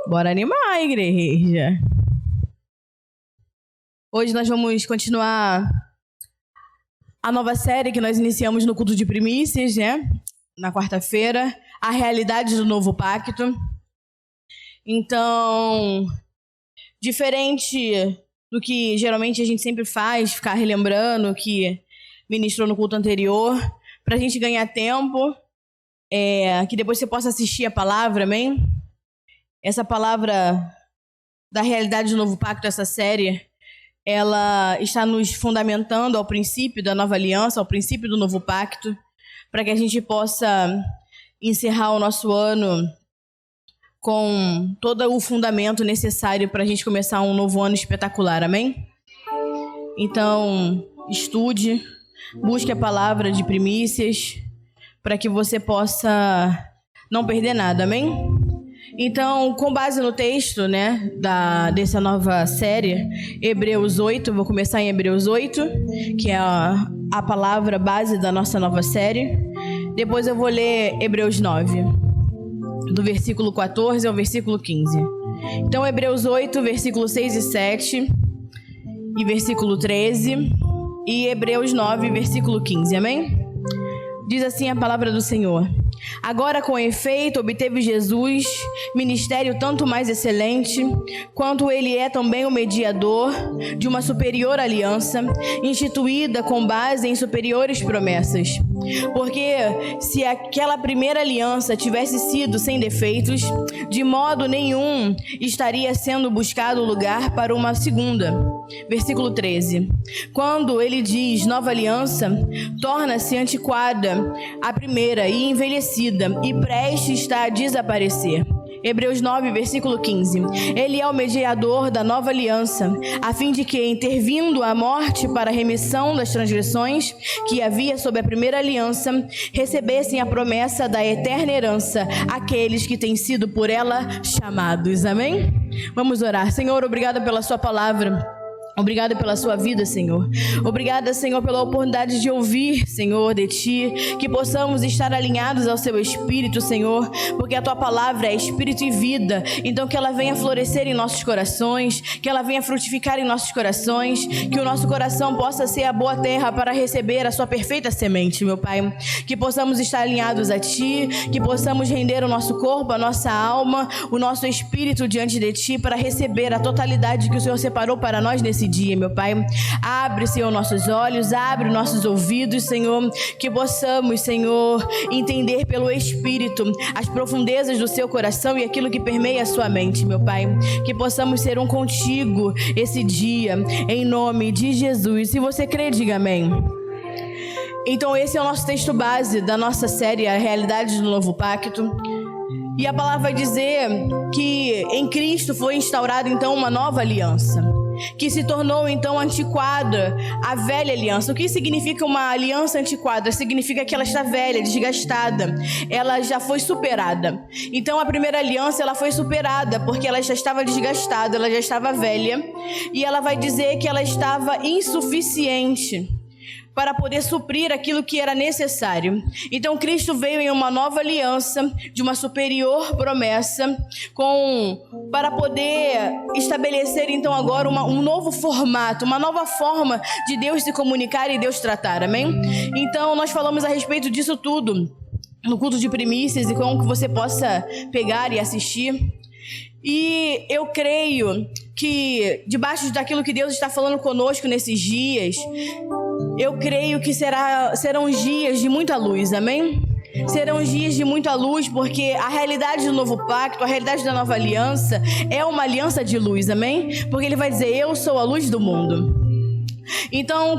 Bora animar, igreja. Hoje nós vamos continuar a nova série que nós iniciamos no culto de primícias, né? Na quarta-feira, a realidade do novo pacto. Então, diferente do que geralmente a gente sempre faz, ficar relembrando o que ministrou no culto anterior, para a gente ganhar tempo, que depois você possa assistir a palavra, amém? Essa palavra da realidade do novo pacto, essa série, ela está nos fundamentando ao princípio da nova aliança, ao princípio do novo pacto, para que a gente possa encerrar o nosso ano com todo o fundamento necessário para a gente começar um novo ano espetacular, amém? Então, estude, busque a palavra de primícias, para que você possa não perder nada, amém? Então, com base no texto, né, dessa nova série, Hebreus 8, vou começar em Hebreus 8, que é a palavra base da nossa nova série. Depois eu vou ler Hebreus 9, do versículo 14 ao versículo 15. Então, Hebreus 8, versículo 6 e 7, e versículo 13, e Hebreus 9, versículo 15, amém? Diz assim a palavra do Senhor. Agora, com efeito, obteve Jesus ministério tanto mais excelente, quanto ele é também o mediador de uma superior aliança, instituída com base em superiores promessas. Porque se aquela primeira aliança tivesse sido sem defeitos, de modo nenhum estaria sendo buscado lugar para uma segunda. Versículo 13. Quando ele diz nova aliança, torna-se antiquada a primeira e envelhecida, e prestes está a desaparecer. Hebreus 9, versículo 15. Ele é o mediador da nova aliança, a fim de que, intervindo a morte para a remissão das transgressões que havia sob a primeira aliança, recebessem a promessa da eterna herança aqueles que têm sido por ela chamados. Amém? Vamos orar. Senhor, obrigada pela sua palavra. Obrigada pela sua vida, Senhor. Obrigada, Senhor, pela oportunidade de ouvir, Senhor, de Ti. Que possamos estar alinhados ao Seu Espírito, Senhor, porque a Tua palavra é Espírito e vida. Então que ela venha florescer em nossos corações, que ela venha frutificar em nossos corações, que o nosso coração possa ser a boa terra para receber a Sua perfeita semente, meu Pai. Que possamos estar alinhados a Ti, que possamos render o nosso corpo, a nossa alma, o nosso espírito diante de Ti para receber a totalidade que o Senhor separou para nós nesse dia, meu Pai. Abre, Senhor, nossos olhos, abre nossos ouvidos, Senhor, que possamos, Senhor, entender pelo Espírito as profundezas do seu coração e aquilo que permeia a sua mente, meu Pai. Que possamos ser um contigo esse dia, em nome de Jesus. Se você crê, diga amém. Então esse é o nosso texto base da nossa série, a realidade do novo pacto. E a palavra vai dizer que em Cristo foi instaurada então uma nova aliança, que se tornou então antiquada a velha aliança. O que significa uma aliança antiquada? Significa que ela está velha, desgastada, ela já foi superada. Então a primeira aliança ela foi superada porque ela já estava desgastada, ela já estava velha, e ela vai dizer que ela estava insuficiente para poder suprir aquilo que era necessário. Então Cristo veio em uma nova aliança, de uma superior promessa, para poder estabelecer então agora um novo formato, uma nova forma de Deus se comunicar e Deus tratar, amém? Então nós falamos a respeito disso tudo no culto de primícias e como que você possa pegar e assistir. E eu creio que debaixo daquilo que Deus está falando conosco nesses dias, eu creio que serão dias de muita luz, amém? Serão dias de muita luz, porque a realidade do novo pacto, a realidade da nova aliança é uma aliança de luz, amém? Porque ele vai dizer, eu sou a luz do mundo. Então,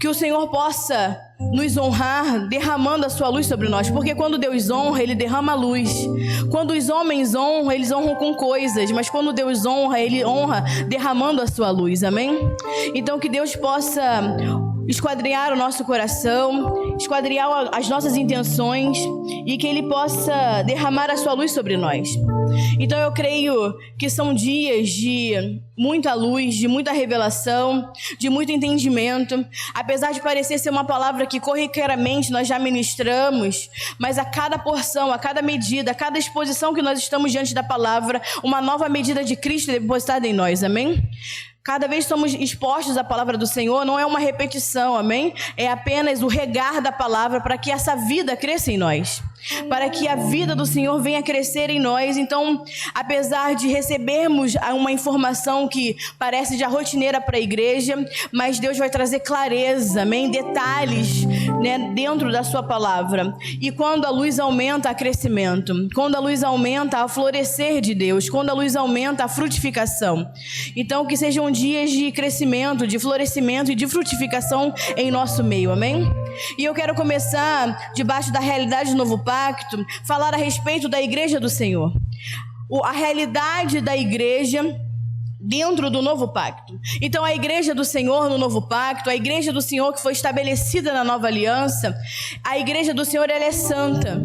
que o Senhor possa nos honrar derramando a sua luz sobre nós, porque quando Deus honra, Ele derrama a luz. Quando os homens honram, eles honram com coisas, mas quando Deus honra, Ele honra derramando a sua luz, amém? Então que Deus possa esquadrinhar o nosso coração, esquadrinhar as nossas intenções e que Ele possa derramar a sua luz sobre nós. Então eu creio que são dias de muita luz, de muita revelação, de muito entendimento. Apesar de parecer ser uma palavra que corriqueiramente nós já ministramos, mas a cada porção, a cada medida, a cada exposição que nós estamos diante da palavra, uma nova medida de Cristo é depositada em nós, amém? Cada vez somos expostos à palavra do Senhor, não é uma repetição, amém? É apenas o regar da palavra para que essa vida cresça em nós, para que a vida do Senhor venha crescer em nós. Então, apesar de recebermos uma informação que parece já rotineira para a igreja, mas Deus vai trazer clareza, amém? Detalhes, né, dentro da sua palavra. E quando a luz aumenta, há crescimento. Quando a luz aumenta, há florescer de Deus. Quando a luz aumenta, há frutificação. Então, que sejam dias de crescimento, de florescimento e de frutificação em nosso meio, amém? E eu quero começar, debaixo da realidade do Novo Pacto, falar a respeito da igreja do Senhor. A realidade da igreja dentro do Novo Pacto. Então, a igreja do Senhor no Novo Pacto, a igreja do Senhor que foi estabelecida na Nova Aliança, a igreja do Senhor, ela é santa.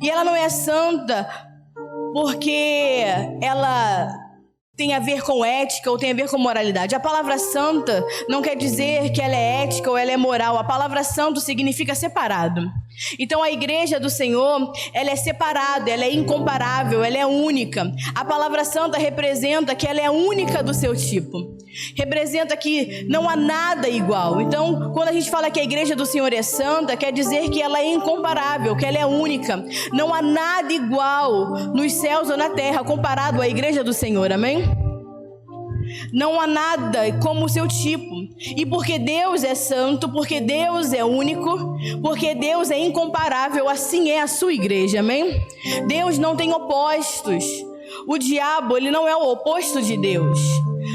E ela não é santa porque ela tem a ver com ética ou tem a ver com moralidade. A palavra santa não quer dizer que ela é ética ou ela é moral. A palavra santo significa separado. Então a igreja do Senhor, ela é separada, ela é incomparável, ela é única. A palavra santa representa que ela é única do seu tipo. Representa que não há nada igual. Então, quando a gente fala que a igreja do Senhor é santa, quer dizer que ela é incomparável, que ela é única. Não há nada igual nos céus ou na terra comparado à igreja do Senhor, amém? Não há nada como o seu tipo. E porque Deus é santo, porque Deus é único, porque Deus é incomparável, assim é a sua igreja, amém? Deus não tem opostos. O diabo, ele não é o oposto de Deus.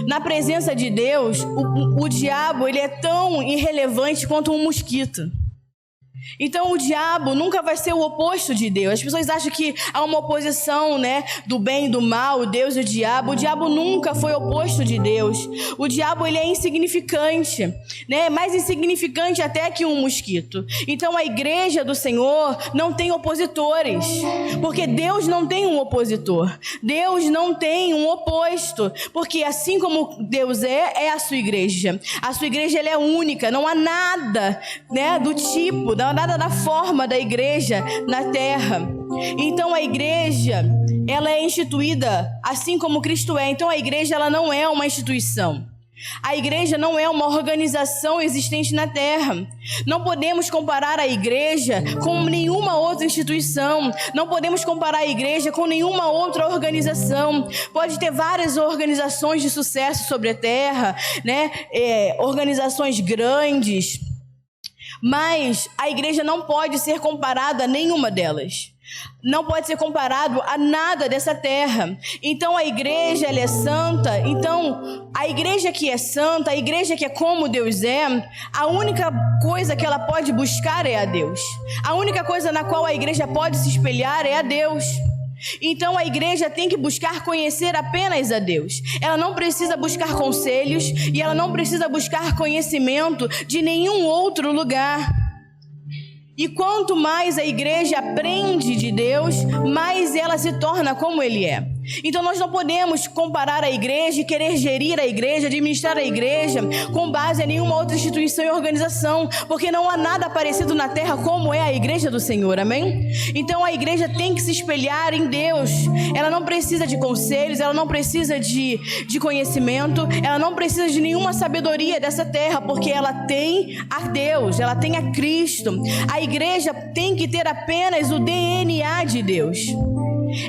Na presença de Deus, o diabo, ele é tão irrelevante quanto um mosquito. Então o diabo nunca vai ser o oposto de Deus. As pessoas acham que há uma oposição, né, do bem e do mal, Deus e o diabo. O diabo nunca foi oposto de Deus. O diabo, ele é insignificante, né, mais insignificante até que um mosquito. Então a igreja do Senhor não tem opositores, porque Deus não tem um opositor. Deus não tem um oposto, porque assim como Deus é a sua igreja. A sua igreja, ela é única, não há nada, né, do tipo, nada da forma da igreja na terra. Então a igreja, ela é instituída assim como Cristo é. Então a igreja, ela não é uma instituição. A igreja não é uma organização existente na terra. Não podemos comparar a igreja com nenhuma outra instituição. Não podemos comparar a igreja com nenhuma outra organização. Pode ter várias organizações de sucesso sobre a terra, né? Organizações grandes. Mas a igreja não pode ser comparada a nenhuma delas. Não pode ser comparado a nada dessa terra. Então a igreja, ela é santa. Então a igreja que é santa, a igreja que é como Deus é, a única coisa que ela pode buscar é a Deus. A única coisa na qual a igreja pode se espelhar é a Deus. Então a igreja tem que buscar conhecer apenas a Deus. Ela não precisa buscar conselhos e ela não precisa buscar conhecimento de nenhum outro lugar. E quanto mais a igreja aprende de Deus, mais ela se torna como Ele é. Então nós não podemos comparar a igreja e querer gerir a igreja, administrar a igreja com base em nenhuma outra instituição e organização, porque não há nada parecido na terra como é a igreja do Senhor, amém? Então a igreja tem que se espelhar em Deus. Ela não precisa de conselhos, ela não precisa de conhecimento, ela não precisa de nenhuma sabedoria dessa terra, porque ela tem a Deus, ela tem a Cristo. A igreja tem que ter apenas o DNA de Deus.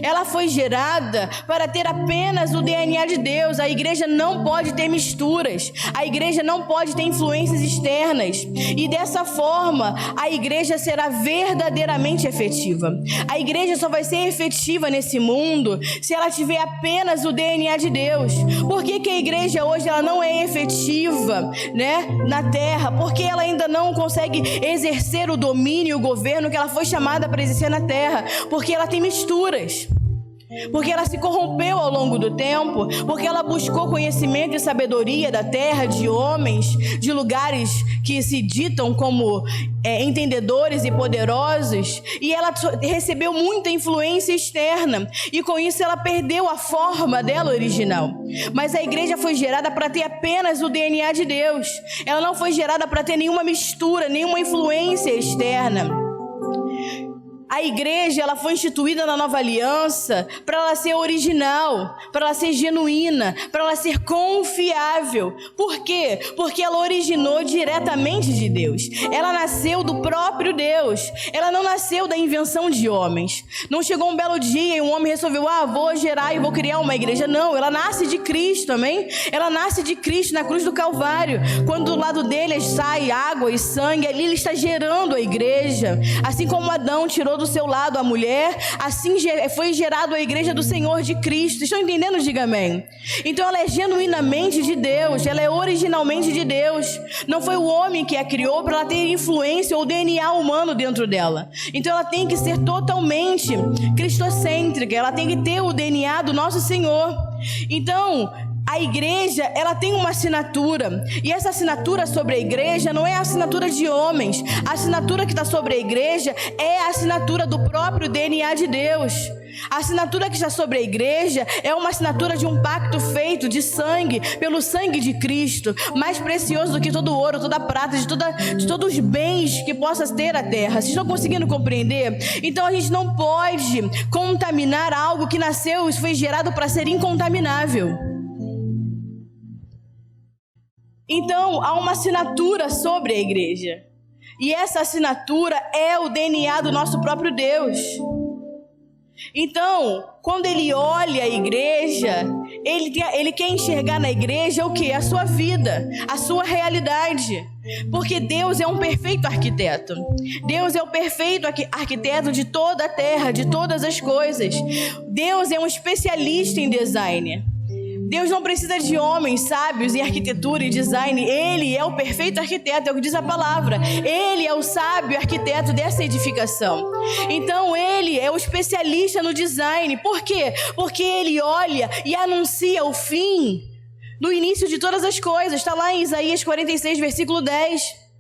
Ela foi gerada para ter apenas o DNA de Deus. A igreja não pode ter misturas. A igreja não pode ter influências externas. E dessa forma, a igreja será verdadeiramente efetiva. A igreja só vai ser efetiva nesse mundo se ela tiver apenas o DNA de Deus. Por que a igreja hoje ela não é efetiva, né, na terra? Porque ela ainda não consegue exercer o domínio e o governo que ela foi chamada para exercer na terra. Porque ela tem misturas. porque ela se corrompeu ao longo do tempo, porque ela buscou conhecimento e sabedoria da terra, de homens, de lugares que se ditam como entendedores e poderosos, e ela recebeu muita influência externa, e com isso ela perdeu a forma dela original. Mas a igreja foi gerada para ter apenas o DNA de Deus. Ela não foi gerada para ter nenhuma mistura, nenhuma influência externa. A igreja, ela foi instituída na nova aliança para ela ser original, para ela ser genuína, para ela ser confiável. Por quê? Porque ela originou diretamente de Deus. Ela nasceu do próprio Deus. Ela não nasceu da invenção de homens. Não chegou um belo dia e um homem resolveu, vou gerar e vou criar uma igreja. Não, ela nasce de Cristo, amém? Ela nasce de Cristo na cruz do Calvário. Quando do lado dele sai água e sangue, ali ele está gerando a igreja. Assim como Adão tirou do seu lado a mulher, assim foi gerado a igreja do Senhor de Cristo. Estão entendendo? Diga amém. Então ela é genuinamente de Deus, ela é originalmente de Deus. Não foi o homem que a criou para ela ter influência ou DNA humano dentro dela. Então ela tem que ser totalmente cristocêntrica, ela tem que ter o DNA do nosso Senhor. Então a igreja, ela tem uma assinatura, e essa assinatura sobre a igreja não é a assinatura de homens. A assinatura que está sobre a igreja é a assinatura do próprio DNA de Deus. A assinatura que está sobre a igreja é uma assinatura de um pacto feito de sangue, pelo sangue de Cristo, mais precioso do que todo ouro, toda prata, de todos os bens que possa ter a terra. Vocês estão conseguindo compreender? Então a gente não pode contaminar algo que nasceu e foi gerado para ser incontaminável. Então, há uma assinatura sobre a igreja. E essa assinatura é o DNA do nosso próprio Deus. Então, quando ele olha a igreja, ele quer enxergar na igreja o quê? A sua vida, a sua realidade. Porque Deus é um perfeito arquiteto. Deus é o perfeito arquiteto de toda a terra, de todas as coisas. Deus é um especialista em design. Deus não precisa de homens sábios em arquitetura e design. Ele é o perfeito arquiteto, é o que diz a palavra. Ele é o sábio arquiteto dessa edificação. Então ele é o especialista no design. Por quê? Porque ele olha e anuncia o fim no início de todas as coisas. Está lá em Isaías 46, versículo 10.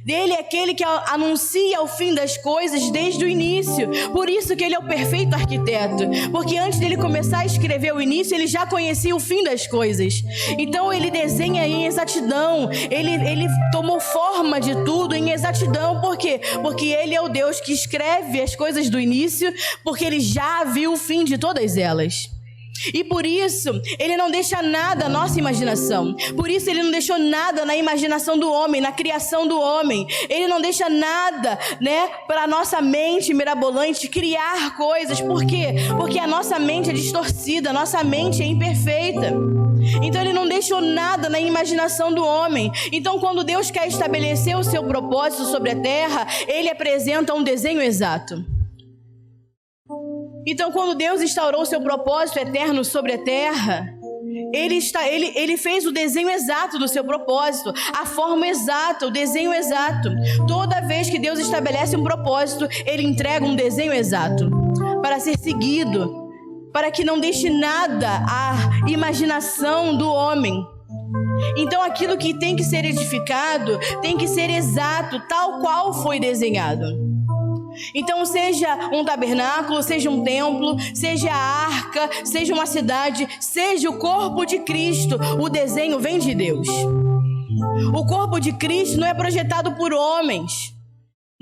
Dele é aquele que anuncia o fim das coisas desde o início. Por isso que ele é o perfeito arquiteto. Porque antes dele começar a escrever o início, ele já conhecia o fim das coisas. Então ele desenha em exatidão. Ele tomou forma de tudo em exatidão. Por quê? Porque ele é o Deus que escreve as coisas do início, porque ele já viu o fim de todas elas. E por isso, ele não deixa nada à nossa imaginação. Por isso, ele não deixou nada na imaginação do homem, na criação do homem. Ele não deixa nada, para a nossa mente mirabolante criar coisas. Por quê? Porque a nossa mente é distorcida, a nossa mente é imperfeita. Então, ele não deixou nada na imaginação do homem. Então, quando Deus quer estabelecer o seu propósito sobre a terra, ele apresenta um desenho exato. Então, quando Deus instaurou o seu propósito eterno sobre a terra, ele fez o desenho exato do seu propósito, a forma exata, o desenho exato. Toda vez que Deus estabelece um propósito, ele entrega um desenho exato para ser seguido, para que não deixe nada à imaginação do homem. Então, aquilo que tem que ser edificado tem que ser exato, tal qual foi desenhado. Então, seja um tabernáculo, seja um templo, seja a arca, seja uma cidade, seja o corpo de Cristo, o desenho vem de Deus. O corpo de Cristo não é projetado por homens.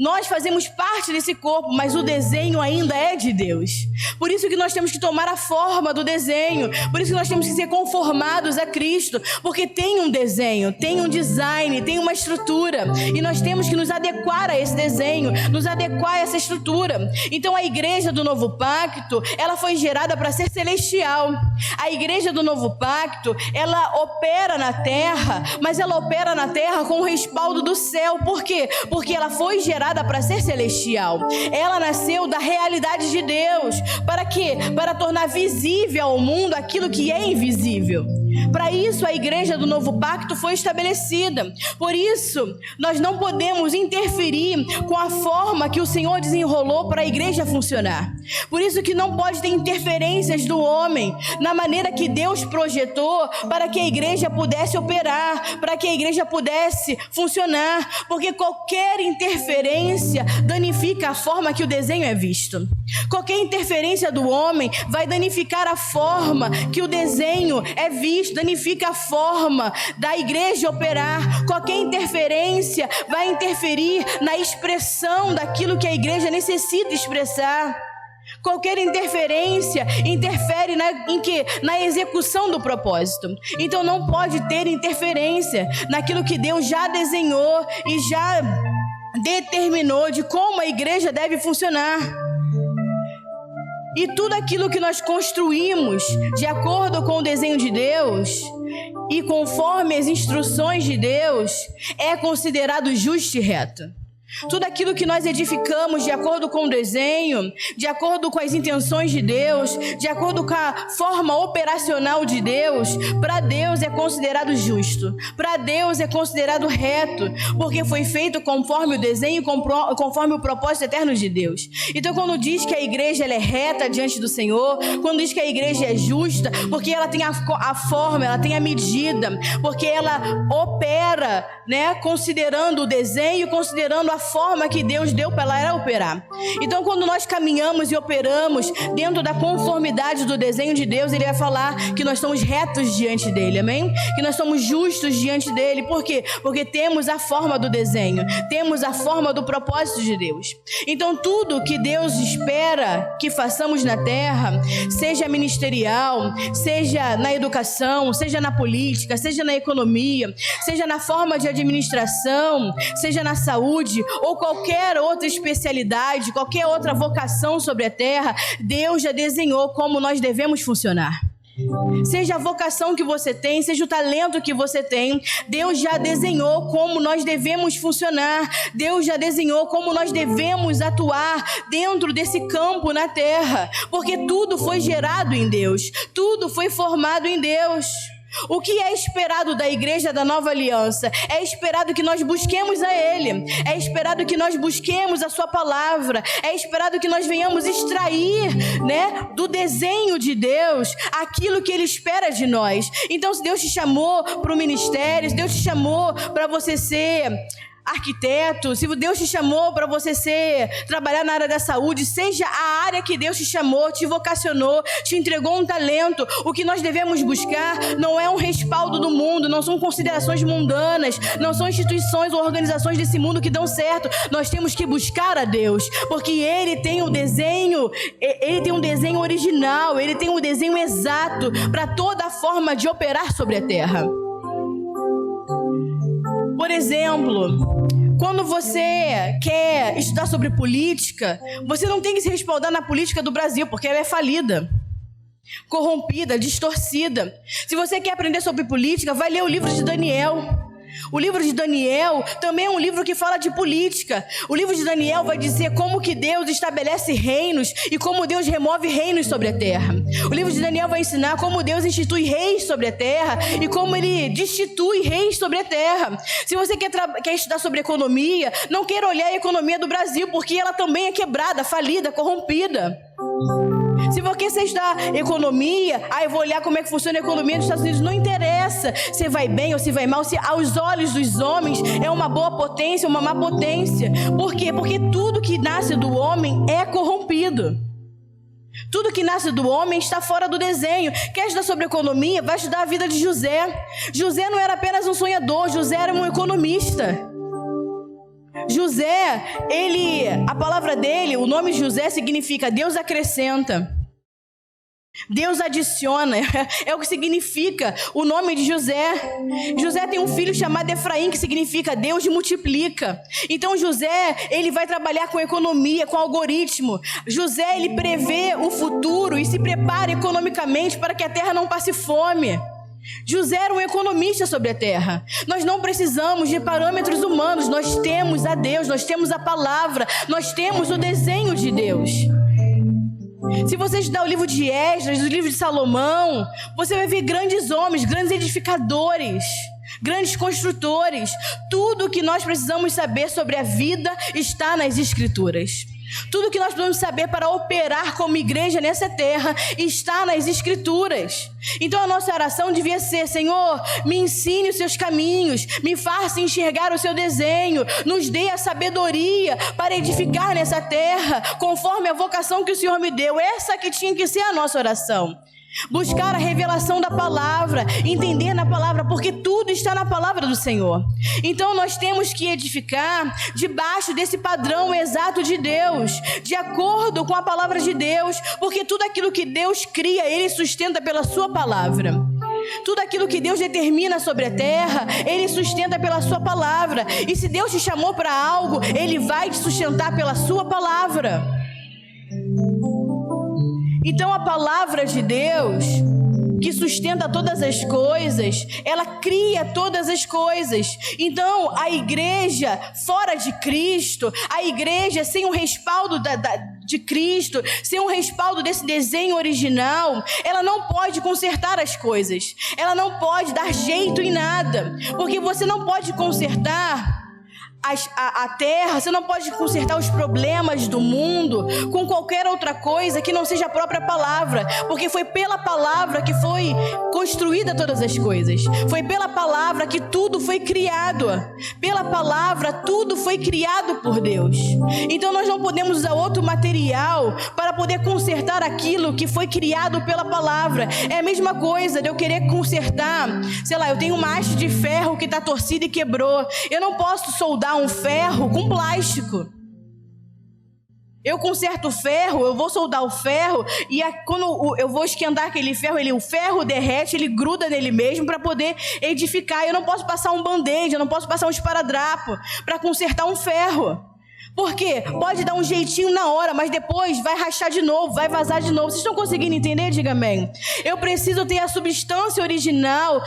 Nós fazemos parte desse corpo, mas o desenho ainda é de Deus. Por isso que nós temos que tomar a forma do desenho. Por isso que nós temos que ser conformados a Cristo. Porque tem um desenho, tem um design, tem uma estrutura. E nós temos que nos adequar a esse desenho, nos adequar a essa estrutura. Então a igreja do Novo Pacto, ela foi gerada para ser celestial. A igreja do Novo Pacto, ela opera na terra, mas ela opera na terra com o respaldo do céu. Por quê? Porque ela foi gerada para ser celestial. Ela nasceu da realidade de Deus. Para quê? Para tornar visível ao mundo aquilo que é invisível. Para isso, a igreja do novo pacto foi estabelecida. Por isso, nós não podemos interferir com a forma que o Senhor desenrolou para a igreja funcionar. Por isso que não pode ter interferências do homem na maneira que Deus projetou para que a igreja pudesse operar, para que a igreja pudesse funcionar, porque qualquer interferência danifica a forma que o desenho é visto. Qualquer interferência do homem vai danificar a forma que o desenho é visto, danifica a forma da igreja operar. Qualquer interferência vai interferir na expressão daquilo que a igreja necessita expressar. Qualquer interferência interfere na execução do propósito. Então não pode ter interferência naquilo que Deus já desenhou e já determinou de como a igreja deve funcionar. E tudo aquilo que nós construímos de acordo com o desenho de Deus e conforme as instruções de Deus é considerado justo e reto. Tudo aquilo que nós edificamos de acordo com o desenho, de acordo com as intenções de Deus, de acordo com a forma operacional de Deus, para Deus é considerado justo, para Deus é considerado reto, porque foi feito conforme o desenho, conforme o propósito eterno de Deus. Então, quando diz que a igreja ela é reta diante do Senhor, quando diz que a igreja é justa, porque ela tem a forma, ela tem a medida, porque ela opera, considerando o desenho, considerando a forma que Deus deu para ela operar. Então, quando nós caminhamos e operamos dentro da conformidade do desenho de Deus, Ele vai falar que nós somos retos diante dEle, amém? Que nós somos justos diante dEle. Por quê? Porque temos a forma do desenho, temos a forma do propósito de Deus. Então, tudo que Deus espera que façamos na terra, seja ministerial, seja na educação, seja na política, seja na economia, seja na forma de administração, seja na saúde, ou qualquer outra especialidade, qualquer outra vocação sobre a terra, Deus já desenhou como nós devemos funcionar. Seja a vocação que você tem, seja o talento que você tem, Deus já desenhou como nós devemos funcionar. Deus já desenhou como nós devemos atuar dentro desse campo na terra, porque tudo foi gerado em Deus, tudo foi formado em Deus. O que é esperado da igreja da nova aliança? É esperado que nós busquemos a Ele, é esperado que nós busquemos a sua palavra, é esperado que nós venhamos extrair, do desenho de Deus aquilo que Ele espera de nós. Então, se Deus te chamou para o ministério, se Deus te chamou para você ser arquiteto, se Deus te chamou para você trabalhar na área da saúde, seja a área que Deus te chamou, te vocacionou, te entregou um talento, o que nós devemos buscar não é um respaldo do mundo, não são considerações mundanas, não são instituições ou organizações desse mundo que dão certo. Nós temos que buscar a Deus, porque Ele tem um desenho original, Ele tem um desenho exato para toda a forma de operar sobre a terra. Por exemplo, quando você quer estudar sobre política, você não tem que se respaldar na política do Brasil, porque ela é falida, corrompida, distorcida. Se você quer aprender sobre política, vai ler o livro de Daniel. O livro de Daniel também é um livro que fala de política. O livro de Daniel vai dizer como que Deus estabelece reinos e como Deus remove reinos sobre a terra. O livro de Daniel vai ensinar como Deus institui reis sobre a terra e como Ele destitui reis sobre a terra. Se você quer estudar sobre economia, não queira olhar a economia do Brasil, porque ela também é quebrada, falida, corrompida. Se você quer estudar economia, eu vou olhar como é que funciona a economia dos Estados Unidos. Não interessa se vai bem ou se vai mal, se aos olhos dos homens é uma boa potência ou uma má potência. Por quê? Porque tudo que nasce do homem é corrompido. Tudo que nasce do homem está fora do desenho. Quer estudar sobre economia? Vai estudar a vida de José. José não era apenas um sonhador, José era um economista. José, a palavra dele, o nome José significa Deus acrescenta, Deus adiciona, é o que significa o nome de José. José tem um filho chamado Efraim, que significa Deus multiplica. Então José, ele vai trabalhar com economia, com algoritmo. José, ele prevê o futuro e se prepara economicamente para que a terra não passe fome. José era um economista sobre a terra. Nós não precisamos de parâmetros humanos, nós temos a Deus, nós temos a palavra, nós temos o desenho de Deus. Se você estudar o livro de Esdras, o livro de Salomão, você vai ver grandes homens, grandes edificadores, grandes construtores. Tudo o que nós precisamos saber sobre a vida está nas Escrituras. Tudo que nós precisamos saber para operar como igreja nessa terra está nas Escrituras. Então a nossa oração devia ser: Senhor, me ensine os seus caminhos, me faça enxergar o seu desenho, nos dê a sabedoria para edificar nessa terra, conforme a vocação que o Senhor me deu. Essa que tinha que ser a nossa oração. Buscar a revelação da palavra, entender na palavra, porque tudo está na palavra do Senhor. Então nós temos que edificar debaixo desse padrão exato de Deus, de acordo com a palavra de Deus, porque tudo aquilo que Deus cria, Ele sustenta pela sua palavra. Tudo aquilo que Deus determina sobre a terra, Ele sustenta pela sua palavra. E se Deus te chamou para algo, Ele vai te sustentar pela sua palavra. Então a palavra de Deus, que sustenta todas as coisas, ela cria todas as coisas. Então a igreja fora de Cristo, a igreja sem o respaldo de Cristo, sem o respaldo desse desenho original, ela não pode consertar as coisas, ela não pode dar jeito em nada, porque você não pode consertar a terra, você não pode consertar os problemas do mundo com qualquer outra coisa que não seja a própria palavra, porque foi pela palavra que foi construída todas as coisas, foi pela palavra que tudo foi criado, pela palavra tudo foi criado por Deus. Então nós não podemos usar outro material para poder consertar aquilo que foi criado pela palavra. É a mesma coisa de eu querer consertar, sei lá, eu tenho uma haste de ferro que está torcida e quebrou, eu não posso soldar um ferro com plástico. Eu conserto o ferro, eu vou soldar o ferro e quando eu vou esquentar aquele ferro, o ferro derrete, ele gruda nele mesmo para poder edificar. Eu não posso passar um band-aid, eu não posso passar um esparadrapo para consertar um ferro. Por quê? Pode dar um jeitinho na hora, mas depois vai rachar de novo, vai vazar de novo. Vocês estão conseguindo entender? Diga amém. Eu preciso ter a substância original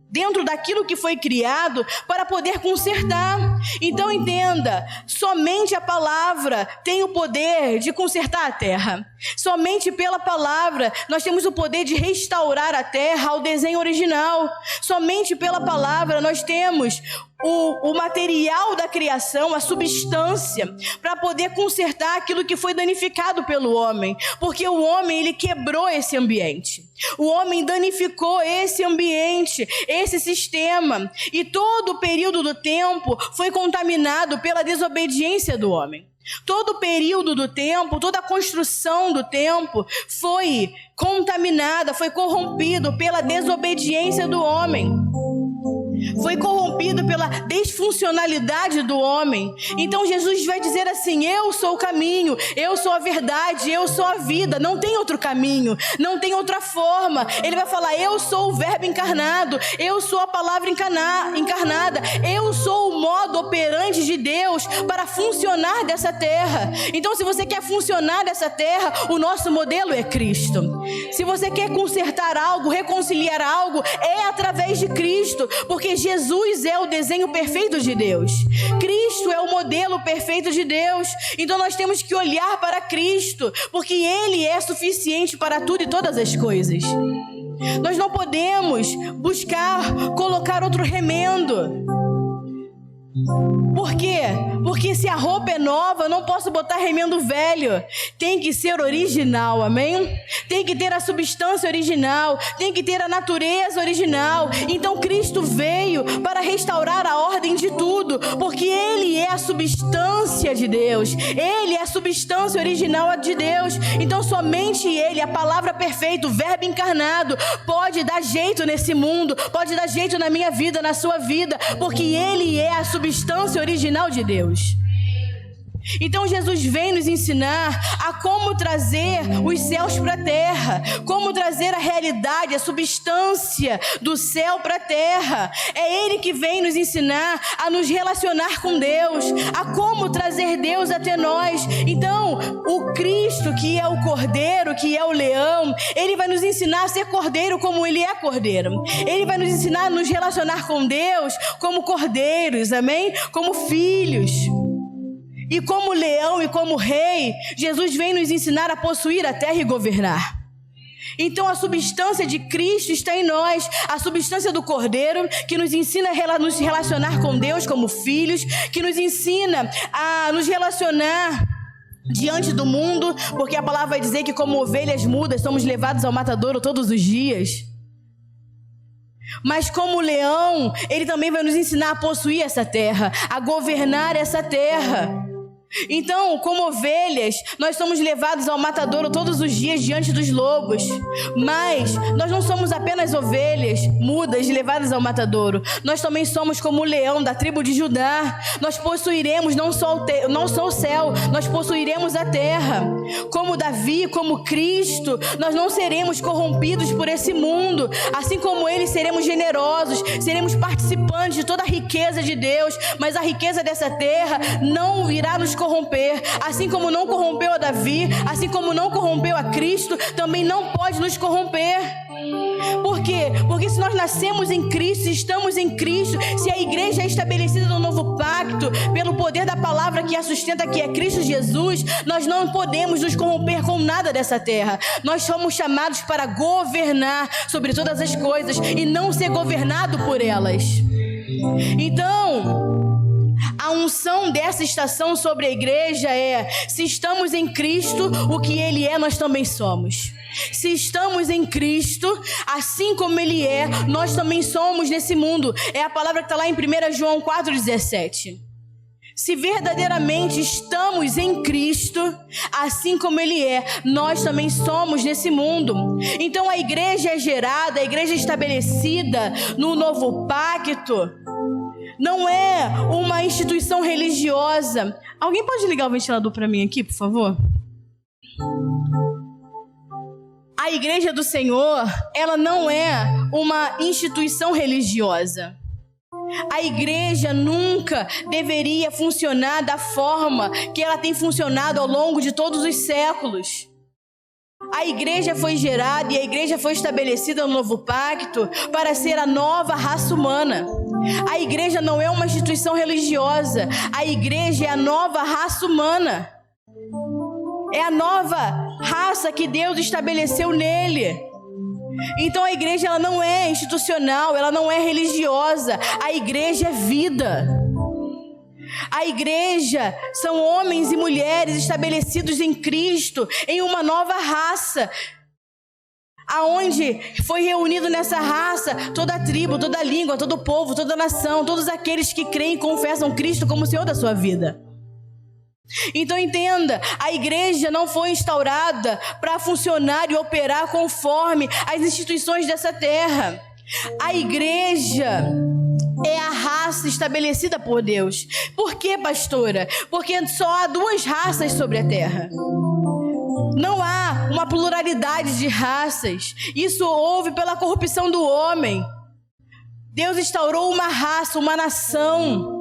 dentro daquilo que foi criado para poder consertar. Então entenda, somente a palavra tem o poder de consertar a terra. Somente pela palavra nós temos o poder de restaurar a terra ao desenho original. Somente pela palavra nós temos o material da criação, a substância, para poder consertar aquilo que foi danificado pelo homem. Porque o homem, ele quebrou esse ambiente. O homem danificou esse ambiente, esse sistema. E todo o período do tempo foi contaminado pela desobediência do homem. Todo o período do tempo, toda a construção do tempo foi contaminada, foi corrompido pela desobediência do homem. Foi corrompido pela desfuncionalidade do homem. Então Jesus vai dizer assim: eu sou o caminho, eu sou a verdade, eu sou a vida. Não tem outro caminho, não tem outra forma. Ele vai falar: eu sou o verbo encarnado, eu sou a palavra encarnada, eu sou o modo operante de Deus para funcionar dessa terra. Então se você quer funcionar dessa terra, o nosso modelo é Cristo. Se você quer consertar algo, reconciliar algo, é através de Cristo, porque Jesus é o desenho perfeito de Deus. Cristo é o modelo perfeito de Deus. Então nós temos que olhar para Cristo, porque Ele é suficiente para tudo e todas as coisas. Nós não podemos buscar colocar outro remendo. Por quê? Porque se a roupa é nova, eu não posso botar remendo velho. Tem que ser original, amém? Tem que ter a substância original, tem que ter a natureza original. Então Cristo veio para restaurar a ordem de tudo, porque Ele é a substância de Deus. Ele é a substância original de Deus. Então somente Ele, a palavra perfeita, o verbo encarnado, pode dar jeito nesse mundo, pode dar jeito na minha vida, na sua vida, porque Ele é a substância original de Deus. Então Jesus vem nos ensinar a como trazer os céus para a terra, como trazer a realidade, a substância do céu para a terra. É Ele que vem nos ensinar a nos relacionar com Deus, a como trazer Deus até nós. Então o Cristo, que é o Cordeiro, que é o leão, Ele vai nos ensinar a ser cordeiro como Ele é cordeiro. Ele vai nos ensinar a nos relacionar com Deus como cordeiros, amém? Como filhos. E como leão e como rei, Jesus vem nos ensinar a possuir a terra e governar. Então a substância de Cristo está em nós, a substância do Cordeiro, que nos ensina a nos relacionar com Deus como filhos, que nos ensina a nos relacionar diante do mundo, porque a palavra vai dizer que como ovelhas mudas somos levados ao matadouro todos os dias. Mas como leão, ele também vai nos ensinar a possuir essa terra, a governar essa terra. Então, como ovelhas, nós somos levados ao matadouro todos os dias diante dos lobos. Mas nós não somos apenas ovelhas mudas levadas ao matadouro. Nós também somos como o leão da tribo de Judá. Nós possuiremos não só o céu, nós possuiremos a terra. Como Davi, como Cristo, nós não seremos corrompidos por esse mundo. Assim como ele, seremos generosos, seremos participantes de toda a riqueza de Deus. Mas a riqueza dessa terra não irá nos corromper, assim como não corrompeu a Davi, assim como não corrompeu a Cristo, também não pode nos corromper. Por quê? Porque se nós nascemos em Cristo, se estamos em Cristo, se a igreja é estabelecida no novo pacto, pelo poder da palavra que a sustenta, que é Cristo Jesus, nós não podemos nos corromper com nada dessa terra. Nós somos chamados para governar sobre todas as coisas e não ser governado por elas. Então, a unção dessa estação sobre a igreja é: se estamos em Cristo, o que Ele é, nós também somos. Se estamos em Cristo, assim como Ele é, nós também somos nesse mundo. É a palavra que está lá em 1 João 4,17. Se verdadeiramente estamos em Cristo, assim como Ele é, nós também somos nesse mundo. Então a igreja é gerada, a igreja é estabelecida no novo pacto. Não é uma instituição religiosa. Alguém pode ligar o ventilador para mim aqui, por favor? A igreja do Senhor, ela não é uma instituição religiosa. A igreja nunca deveria funcionar da forma que ela tem funcionado ao longo de todos os séculos. A igreja foi gerada e a igreja foi estabelecida no novo pacto para ser a nova raça humana. A igreja não é uma instituição religiosa. A igreja é a nova raça humana. É a nova raça que Deus estabeleceu nele. Então a igreja, ela não é institucional, ela não é religiosa. A igreja é vida. A igreja são homens e mulheres estabelecidos em Cristo, em uma nova raça, aonde foi reunido nessa raça toda a tribo, toda a língua, todo o povo, toda a nação, todos aqueles que creem e confessam Cristo como Senhor da sua vida. Então entenda, a igreja não foi instaurada para funcionar e operar conforme as instituições dessa terra. A igreja é a raça estabelecida por Deus. Por quê, pastora? Porque só há duas raças sobre a terra. Não há uma pluralidade de raças. Isso houve pela corrupção do homem. Deus instaurou uma raça, uma nação.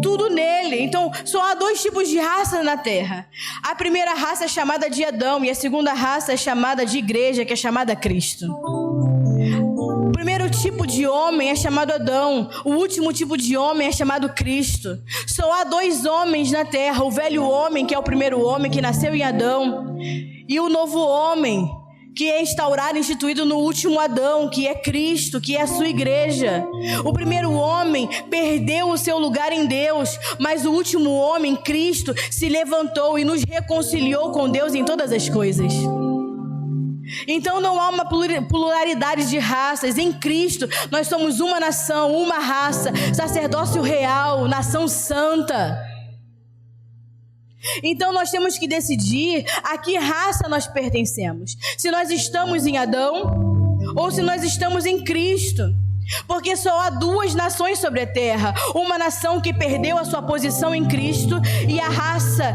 Tudo nele. Então, só há dois tipos de raça na terra. A primeira raça é chamada de Adão e a segunda raça é chamada de igreja, que é chamada Cristo. O primeiro tipo de homem é chamado Adão. O último tipo de homem é chamado Cristo. Só há dois homens na terra. O velho homem, que é o primeiro homem que nasceu em Adão, e o novo homem, que é instaurado e instituído no último Adão, que é Cristo, que é a sua igreja. O primeiro homem perdeu o seu lugar em Deus, mas o último homem, Cristo, se levantou e nos reconciliou com Deus em todas as coisas. Então não há uma pluralidade de raças. Em Cristo nós somos uma nação, uma raça, sacerdócio real, nação santa. Então nós temos que decidir a que raça nós pertencemos. Se nós estamos em Adão ou se nós estamos em Cristo. Porque só há duas nações sobre a terra. Uma nação que perdeu a sua posição em Cristo e a raça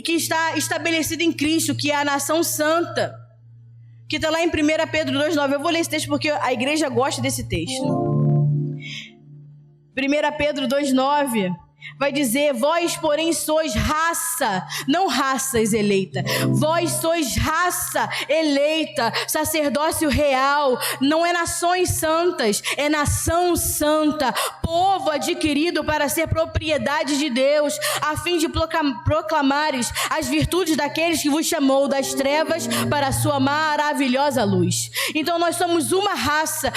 que está estabelecida em Cristo, que é a nação santa, que está lá em 1 Pedro 2,9. Eu vou ler esse texto porque a igreja gosta desse texto. 1 Pedro 2,9. vai dizer: vós, porém, sois raça, não raças eleita. Vós sois raça eleita, sacerdócio real. Não é nações santas, é nação santa, povo adquirido para ser propriedade de Deus, a fim de proclamares as virtudes daqueles que vos chamou das trevas para a sua maravilhosa luz. Então nós somos uma raça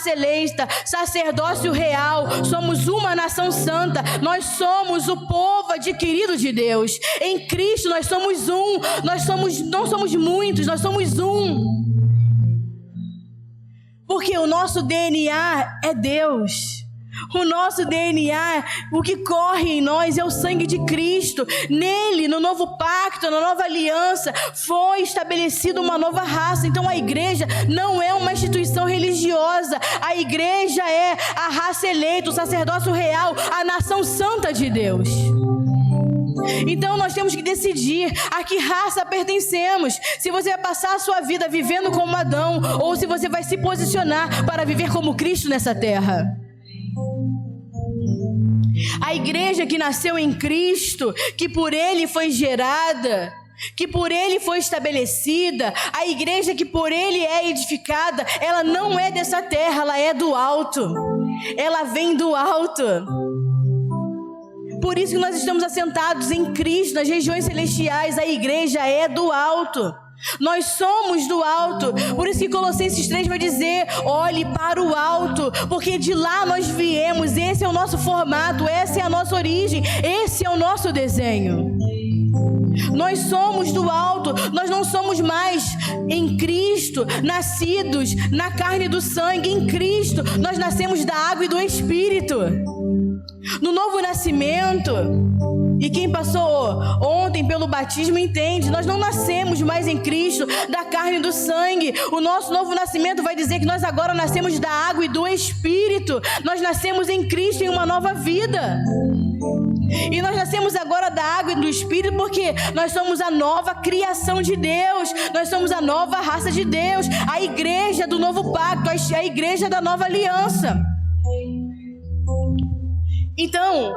eleita, sacerdócio real, somos uma nação santa, nós somos o povo adquirido de Deus. Em Cristo nós somos um, não somos muitos, nós somos um. Porque o nosso DNA é Deus. O nosso DNA, o que corre em nós é o sangue de Cristo. Nele, no novo pacto, na nova aliança, foi estabelecida uma nova raça. Então a igreja não é uma instituição religiosa. A igreja é a raça eleita, o sacerdócio real, a nação santa de Deus. Então nós temos que decidir a que raça pertencemos. Se você vai passar a sua vida vivendo como Adão, ou se você vai se posicionar para viver como Cristo nessa terra. A igreja que nasceu em Cristo, que por Ele foi gerada, que por Ele foi estabelecida, a igreja que por Ele é edificada, ela não é dessa terra, ela é do alto. Ela vem do alto. Por isso que nós estamos assentados em Cristo, nas regiões celestiais. A igreja é do alto. Nós somos do alto. Por isso que Colossenses 3 vai dizer: olhe para o alto, porque de lá nós viemos. Esse é o nosso formato, essa é a nossa origem, esse é o nosso desenho. Nós somos do alto. Nós não somos mais em Cristo nascidos na carne e do sangue. Em Cristo nós nascemos da água e do Espírito. No novo nascimento, e quem passou ontem pelo batismo entende, nós não nascemos mais em Cristo da carne e do sangue. O nosso novo nascimento vai dizer que nós agora nascemos da água e do Espírito. Nós nascemos em Cristo em uma nova vida. E nós nascemos agora da água e do Espírito porque nós somos a nova criação de Deus. Nós somos a nova raça de Deus, a igreja do novo pacto, a igreja da nova aliança. Então,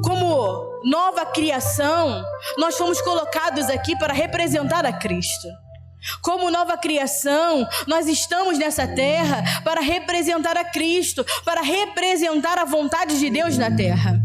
como nova criação, nós fomos colocados aqui para representar a Cristo. Como nova criação, nós estamos nessa terra para representar a Cristo, para representar a vontade de Deus na terra.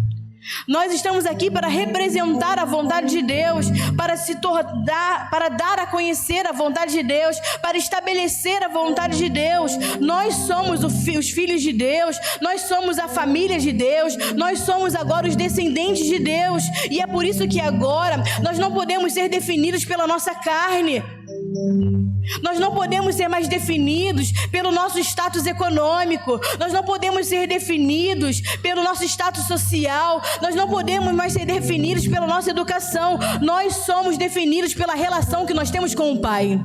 Nós estamos aqui para representar a vontade de Deus, para dar a conhecer a vontade de Deus, para estabelecer a vontade de Deus. Nós somos os filhos de Deus, nós somos a família de Deus, nós somos agora os descendentes de Deus. E é por isso que agora nós não podemos ser definidos pela nossa carne. Nós não podemos ser mais definidos pelo nosso status econômico. Nós não podemos ser definidos pelo nosso status social. Nós não podemos mais ser definidos pela nossa educação. Nós somos definidos pela relação que nós temos com o Pai.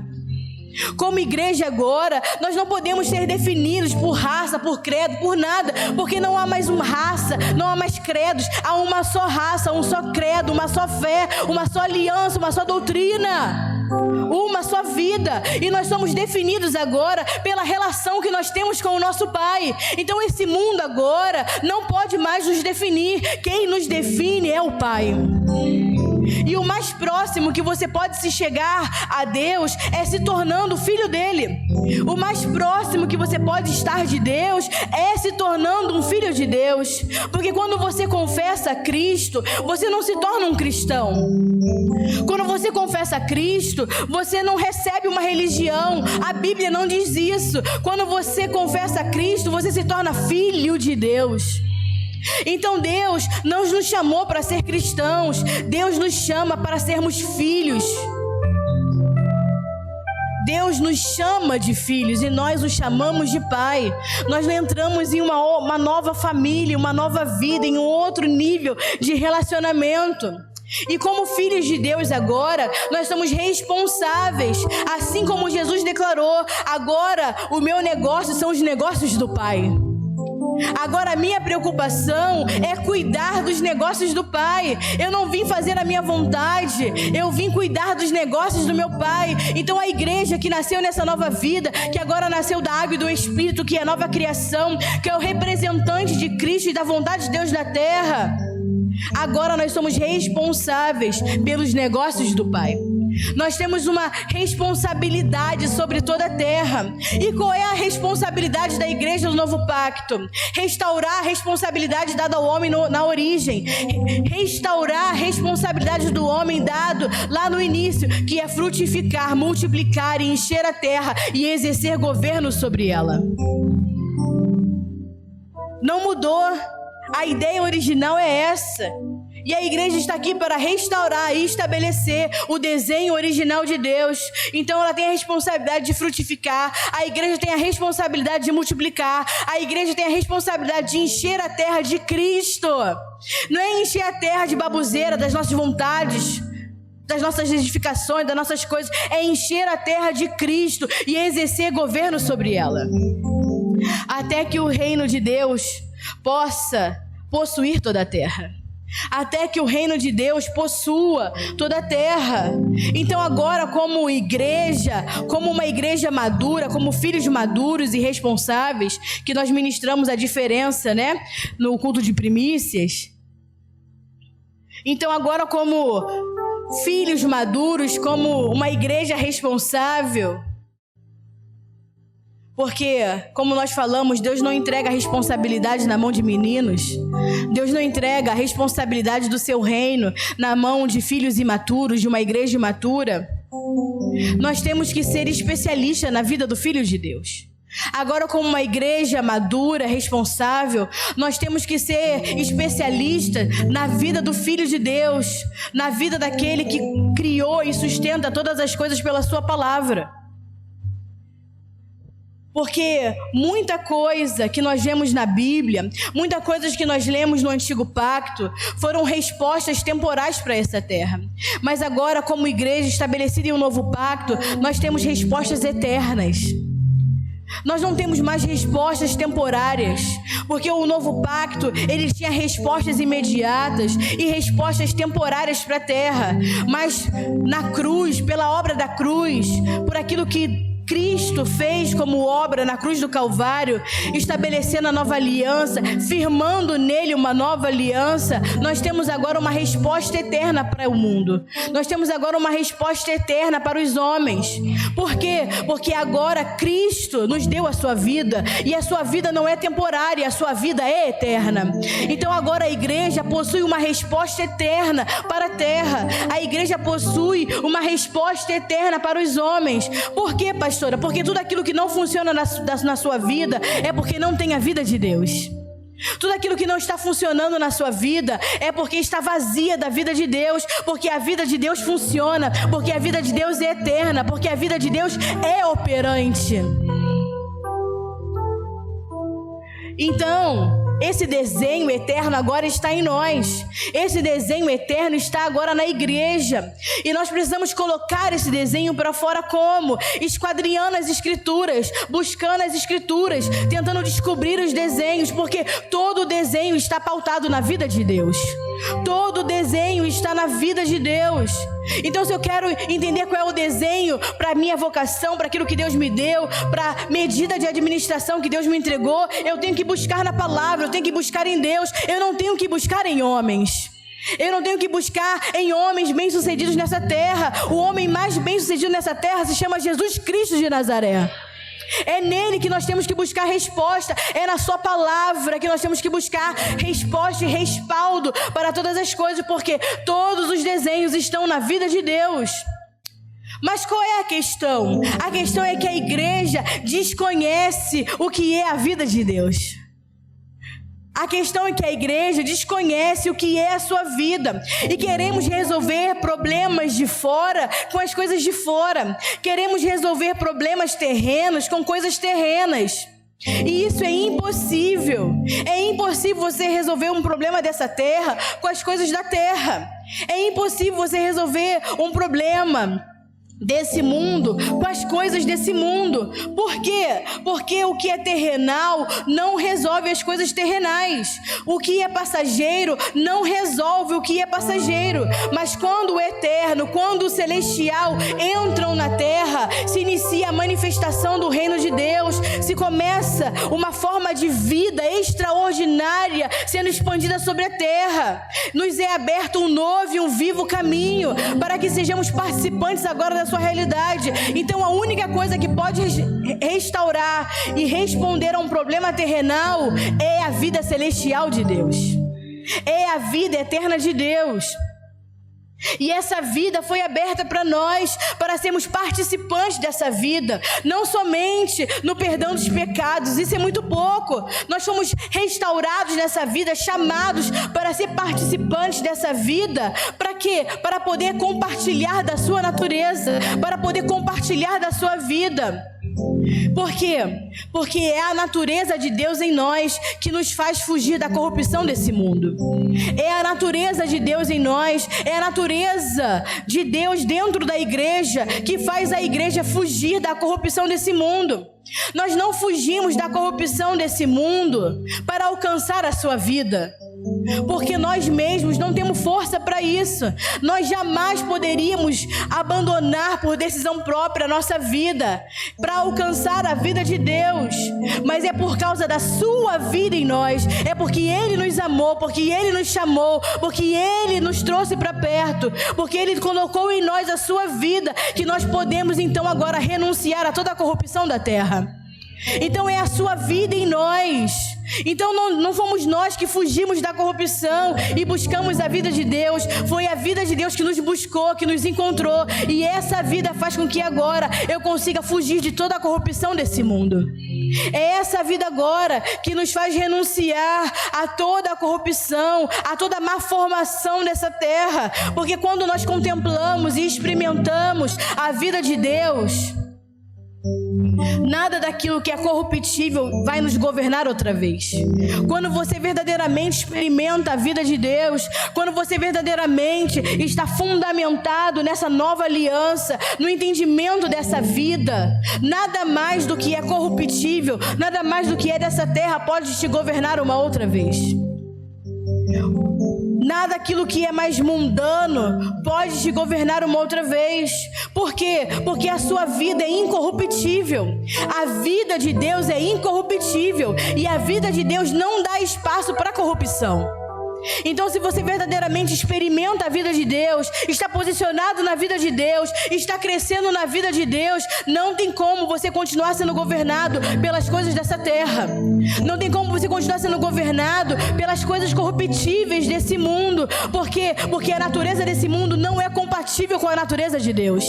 Como igreja agora, nós não podemos ser definidos por raça, por credo, por nada, porque não há mais uma raça, não há mais credos, há uma só raça, um só credo, uma só fé, uma só aliança, uma só doutrina, uma só vida. E nós somos definidos agora pela relação que nós temos com o nosso Pai. Então esse mundo agora não pode mais nos definir. Quem nos define é o Pai. E o mais próximo que você pode se chegar a Deus é se tornando filho dele. O mais próximo que você pode estar de Deus é se tornando um filho de Deus. Porque quando você confessa a Cristo, você não se torna um cristão. Quando você confessa a Cristo, você não recebe uma religião. A Bíblia não diz isso. Quando você confessa a Cristo, você se torna filho de Deus. Então Deus não nos chamou para ser cristãos. Deus nos chama para sermos filhos. Deus nos chama de filhos e nós os chamamos de Pai. Nós entramos em uma nova família, uma nova vida, em um outro nível de relacionamento. E como filhos de Deus agora, nós somos responsáveis. Assim como Jesus declarou: agora o meu negócio são os negócios do Pai. Agora a minha preocupação é cuidar dos negócios do Pai. Eu não vim fazer a minha vontade, eu vim cuidar dos negócios do meu Pai. Então a igreja que nasceu nessa nova vida, que agora nasceu da água e do Espírito, que é a nova criação, que é o representante de Cristo e da vontade de Deus na terra, agora nós somos responsáveis pelos negócios do Pai. Nós temos uma responsabilidade sobre toda a terra. E qual é a responsabilidade da igreja do novo pacto? Restaurar a responsabilidade dada ao homem na origem. Restaurar a responsabilidade do homem dado lá no início, que é frutificar, multiplicar e encher a terra e exercer governo sobre ela. Não mudou. A ideia original é essa. E a igreja está aqui para restaurar e estabelecer o desenho original de Deus. Então ela tem a responsabilidade de frutificar, a igreja tem a responsabilidade de multiplicar, a igreja tem a responsabilidade de encher a terra de Cristo. Não é encher a terra de baboseira, das nossas vontades, das nossas edificações, das nossas coisas. É encher a terra de Cristo e exercer governo sobre ela. Até que o reino de Deus possa possuir toda a terra. Até que o reino de Deus possua toda a terra. Então agora, como igreja, como uma igreja madura, como filhos maduros e responsáveis, que nós ministramos a diferença, né, no culto de primícias. Então agora, como filhos maduros, como uma igreja responsável, porque, como nós falamos, Deus não entrega a responsabilidade na mão de meninos. Deus não entrega a responsabilidade do seu reino na mão de filhos imaturos, de uma igreja imatura. Nós temos que ser especialistas na vida do Filho de Deus. Agora, como uma igreja madura, responsável, nós temos que ser especialistas na vida do Filho de Deus, na vida daquele que criou e sustenta todas as coisas pela sua palavra. Porque muita coisa que nós vemos na Bíblia, muita coisa que nós lemos no Antigo Pacto, foram respostas temporais para essa terra. Mas agora, como igreja estabelecida em um novo pacto, nós temos respostas eternas. Nós não temos mais respostas temporárias, porque o novo pacto, ele tinha respostas imediatas e respostas temporárias para a terra. Mas na cruz, pela obra da cruz, por aquilo que Cristo fez como obra na cruz do Calvário, estabelecendo a nova aliança, firmando nele uma nova aliança, nós temos agora uma resposta eterna para o mundo. Nós temos agora uma resposta eterna para os homens. Por quê? Porque agora Cristo nos deu a sua vida, e a sua vida não é temporária, a sua vida é eterna. Então agora a igreja possui uma resposta eterna para a terra. A igreja possui uma resposta eterna para os homens. Por quê, pastora? Porque tudo aquilo que não funciona na sua vida é porque não tem a vida de Deus. Tudo aquilo que não está funcionando na sua vida é porque está vazia da vida de Deus. Porque a vida de Deus funciona, porque a vida de Deus é eterna, porque a vida de Deus é operante. Então, esse desenho eterno agora está em nós. Esse desenho eterno está agora na igreja. E nós precisamos colocar esse desenho para fora como? Esquadrinhando as escrituras, buscando as escrituras, tentando descobrir os desenhos, porque todo desenho está pautado na vida de Deus. Todo desenho está na vida de Deus. Então, se eu quero entender qual é o desenho para a minha vocação, para aquilo que Deus me deu, para a medida de administração que Deus me entregou, eu tenho que buscar na palavra, eu tenho que buscar em Deus. Eu não tenho que buscar em homens. Eu não tenho que buscar em homens bem-sucedidos nessa terra. O homem mais bem-sucedido nessa terra se chama Jesus Cristo de Nazaré. É nele que nós temos que buscar resposta. É na sua palavra que nós temos que buscar resposta e respaldo para todas as coisas, porque todos os desenhos estão na vida de Deus. Mas qual é a questão? A questão é que a igreja desconhece o que é a vida de Deus. A questão é que a igreja desconhece o que é a sua vida. E queremos resolver problemas de fora com as coisas de fora. Queremos resolver problemas terrenos com coisas terrenas. E isso é impossível. É impossível você resolver um problema dessa terra com as coisas da terra. É impossível você resolver um problema desse mundo com as coisas desse mundo. Por quê? Porque o que é terrenal não resolve as coisas terrenais. O que é passageiro não resolve o que é passageiro. Mas quando o eterno, quando o celestial entram na terra, se inicia a manifestação do reino de Deus, se começa uma forma de vida extraordinária sendo expandida sobre a terra. Nos é aberto um novo e um vivo caminho para que sejamos participantes agora da sua realidade. Então a única coisa que pode restaurar e responder a um problema terrenal é a vida celestial de Deus, é a vida eterna de Deus. E essa vida foi aberta para nós, para sermos participantes dessa vida, não somente no perdão dos pecados, isso é muito pouco. Nós fomos restaurados nessa vida, chamados para ser participantes dessa vida. Para quê? Para poder compartilhar da sua natureza, para poder compartilhar da sua vida. Por quê? Porque é a natureza de Deus em nós que nos faz fugir da corrupção desse mundo. É a natureza de Deus em nós, é a natureza de Deus dentro da igreja que faz a igreja fugir da corrupção desse mundo. Nós não fugimos da corrupção desse mundo para alcançar a sua vida, porque nós mesmos não temos força para isso. Nós jamais poderíamos abandonar por decisão própria a nossa vida para alcançar a vida de Deus, mas é por causa da sua vida em nós, é porque Ele nos amou, porque Ele nos chamou, porque Ele nos trouxe para perto, porque Ele colocou em nós a sua vida, que nós podemos então agora renunciar a toda a corrupção da terra. Então é a sua vida em nós. Então não fomos nós que fugimos da corrupção e buscamos a vida de Deus. Foi a vida de Deus que nos buscou, que nos encontrou. E essa vida faz com que agora eu consiga fugir de toda a corrupção desse mundo. É essa vida agora que nos faz renunciar a toda a corrupção, a toda a má formação dessa terra. Porque quando nós contemplamos e experimentamos a vida de Deus, nada daquilo que é corruptível vai nos governar outra vez. Quando você verdadeiramente experimenta a vida de Deus, quando você verdadeiramente está fundamentado nessa nova aliança, no entendimento dessa vida, nada mais do que é corruptível, nada mais do que é dessa terra pode te governar uma outra vez. Nada daquilo que é mais mundano pode te governar uma outra vez. Por quê? Porque a sua vida é incorruptível. A vida de Deus é incorruptível. E a vida de Deus não dá espaço para corrupção. Então, se você verdadeiramente experimenta a vida de Deus, está posicionado na vida de Deus, está crescendo na vida de Deus, não tem como você continuar sendo governado pelas coisas dessa terra. Não tem como você continuar sendo governado pelas coisas corruptíveis desse mundo. Por quê? Porque a natureza desse mundo não é compatível com a natureza de Deus.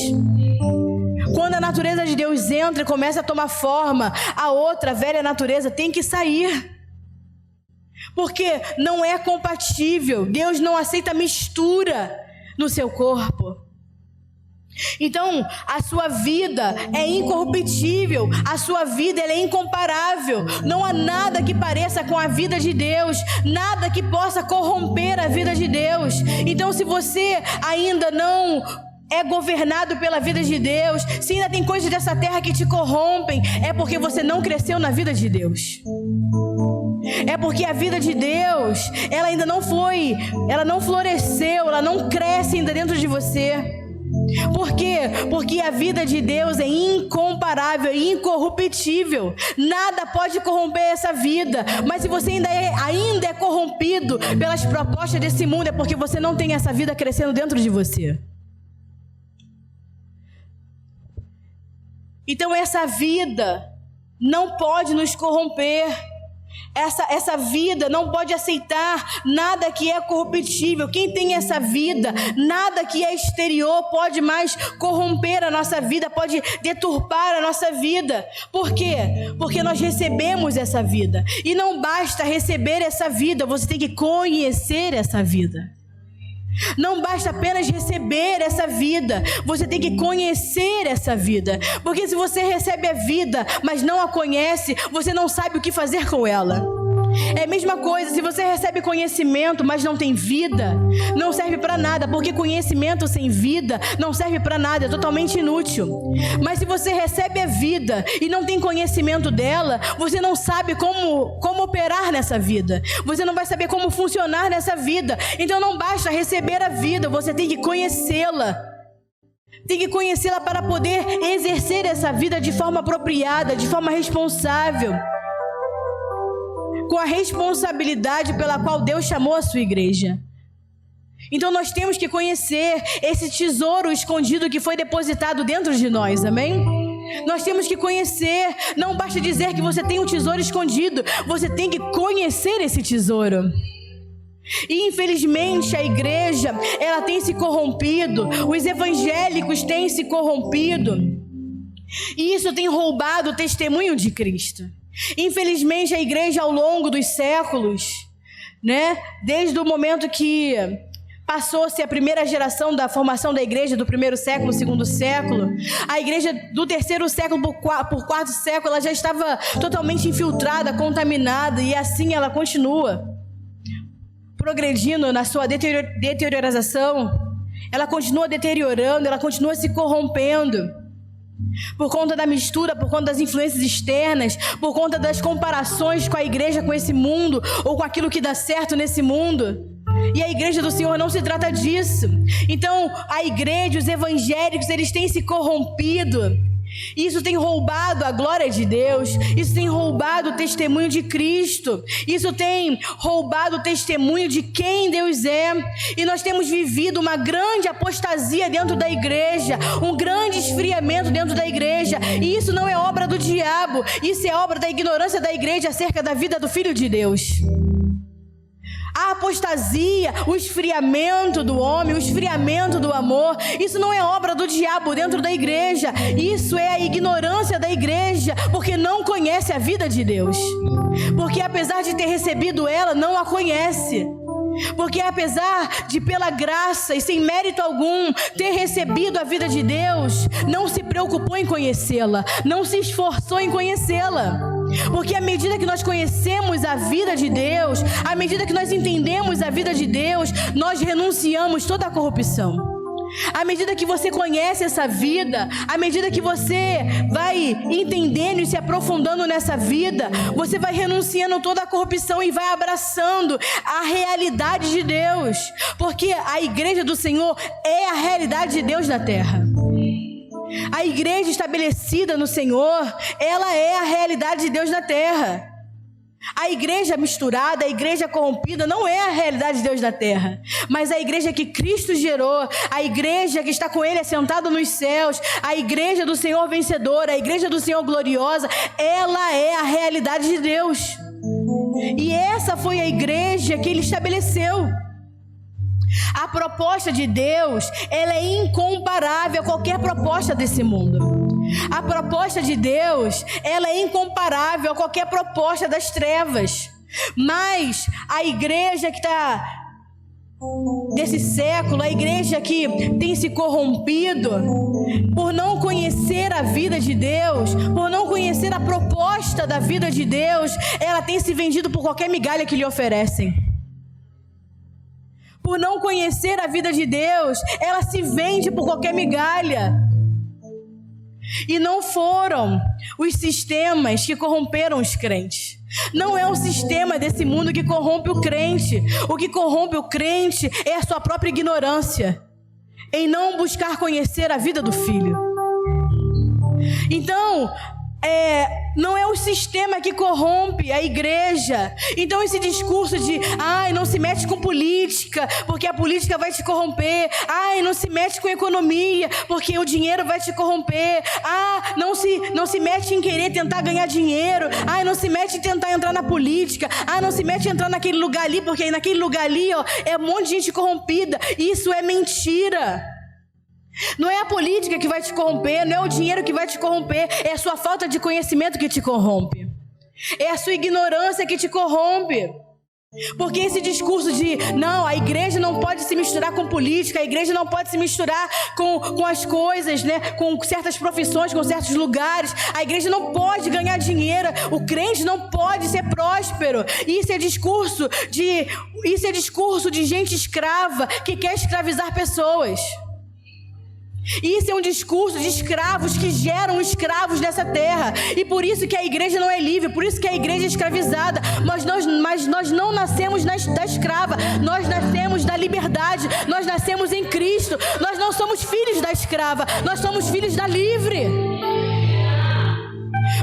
Quando a natureza de Deus entra e começa a tomar forma, a outra, a velha natureza, tem que sair. Porque não é compatível. Deus não aceita mistura no seu corpo. Então, a sua vida é incorruptível. A sua vida ela é incomparável. Não há nada que pareça com a vida de Deus. Nada que possa corromper a vida de Deus. Então, se você ainda não é governado pela vida de Deus, se ainda tem coisas dessa terra que te corrompem, é porque você não cresceu na vida de Deus. É porque a vida de Deus, ela ainda não foi, ela não floresceu, ela não cresce ainda dentro de você. Por quê? Porque a vida de Deus é incomparável, é incorruptível. Nada pode corromper essa vida. Mas se você ainda é corrompido pelas propostas desse mundo, é porque você não tem essa vida crescendo dentro de você. Então essa vida não pode nos corromper. Essa vida não pode aceitar nada que é corruptível. Quem tem essa vida, nada que é exterior pode mais corromper a nossa vida, pode deturpar a nossa vida. Por quê? Porque nós recebemos essa vida. E não basta receber essa vida, você tem que conhecer essa vida. Não basta apenas receber essa vida, você tem que conhecer essa vida. Porque se você recebe a vida, mas não a conhece, você não sabe o que fazer com ela. É a mesma coisa, se você recebe conhecimento, mas não tem vida, não serve para nada, porque conhecimento sem vida não serve para nada, é totalmente inútil. Mas se você recebe a vida e não tem conhecimento dela, você não sabe como operar nessa vida, você não vai saber como funcionar nessa vida. Então não basta receber a vida, você tem que conhecê-la. Tem que conhecê-la para poder exercer essa vida de forma apropriada, de forma responsável, com a responsabilidade pela qual Deus chamou a sua igreja. Então nós temos que conhecer esse tesouro escondido que foi depositado dentro de nós, amém? Nós temos que conhecer, não basta dizer que você tem um tesouro escondido, você tem que conhecer esse tesouro. E infelizmente a igreja, ela tem se corrompido, os evangélicos têm se corrompido, e isso tem roubado o testemunho de Cristo. Infelizmente a igreja ao longo dos séculos, né, desde o momento que passou-se a primeira geração da formação da igreja, do primeiro século, segundo século, a igreja do terceiro século por quarto século, ela já estava totalmente infiltrada, contaminada, e assim ela continua progredindo na sua deteriorização. Ela continua deteriorando, ela continua se corrompendo, por conta da mistura, por conta das influências externas, por conta das comparações com a igreja, com esse mundo, ou com aquilo que dá certo nesse mundo. E a igreja do Senhor não se trata disso. Então a igreja, os evangélicos, eles têm se corrompido. Isso tem roubado a glória de Deus, isso tem roubado o testemunho de Cristo, isso tem roubado o testemunho de quem Deus é. E nós temos vivido uma grande apostasia dentro da igreja, um grande esfriamento dentro da igreja. E isso não é obra do diabo, isso é obra da ignorância da igreja acerca da vida do Filho de Deus. A apostasia, o esfriamento do homem, o esfriamento do amor, isso não é obra do diabo dentro da igreja. Isso é a ignorância da igreja, porque não conhece a vida de Deus. Porque apesar de ter recebido ela, não a conhece. Porque apesar de pela graça e sem mérito algum ter recebido a vida de Deus, não se preocupou em conhecê-la, não se esforçou em conhecê-la. Porque à medida que nós conhecemos a vida de Deus, à medida que nós entendemos a vida de Deus, nós renunciamos toda a corrupção. À medida que você conhece essa vida, à medida que você vai entendendo e se aprofundando nessa vida, você vai renunciando toda a corrupção e vai abraçando a realidade de Deus. Porque a igreja do Senhor é a realidade de Deus na terra. A igreja estabelecida no Senhor, ela é a realidade de Deus na terra. A igreja misturada, a igreja corrompida não é a realidade de Deus na terra, mas a igreja que Cristo gerou, a igreja que está com Ele assentado nos céus, a igreja do Senhor vencedora, a igreja do Senhor gloriosa, ela é a realidade de Deus. E essa foi a igreja que Ele estabeleceu. A proposta de Deus, ela é incomparável a qualquer proposta desse mundo. A proposta de Deus, ela é incomparável a qualquer proposta das trevas. Mas a igreja que está desse século, a igreja que tem se corrompido por não conhecer a vida de Deus, por não conhecer a proposta da vida de Deus, ela tem se vendido por qualquer migalha que lhe oferecem. Por não conhecer a vida de Deus, ela se vende por qualquer migalha. E não foram os sistemas que corromperam os crentes. Não é o sistema desse mundo que corrompe o crente. O que corrompe o crente é a sua própria ignorância em não buscar conhecer a vida do Filho. Então, não é o sistema que corrompe a igreja. Então esse discurso de não se mete com política, porque a política vai te corromper. Não se mete com economia, porque o dinheiro vai te corromper. Não se mete em querer tentar ganhar dinheiro. Não se mete em tentar entrar na política. Não se mete em entrar naquele lugar ali, porque naquele lugar ali é um monte de gente corrompida. Isso é mentira. Não é a política que vai te corromper, não é o dinheiro que vai te corromper, é a sua falta de conhecimento que te corrompe, é a sua ignorância que te corrompe. Porque esse discurso de, não, a igreja não pode se misturar com política, a igreja não pode se misturar com as coisas, né? Com certas profissões, com certos lugares, a igreja não pode ganhar dinheiro, o crente não pode ser próspero. Isso é discurso de gente escrava que quer escravizar pessoas. Isso é um discurso de escravos que geram escravos nessa terra. E por isso que a igreja não é livre, por isso que a igreja é escravizada. Mas nós não nascemos da escrava, nós nascemos da liberdade, nós nascemos em Cristo. Nós não somos filhos da escrava, nós somos filhos da livre.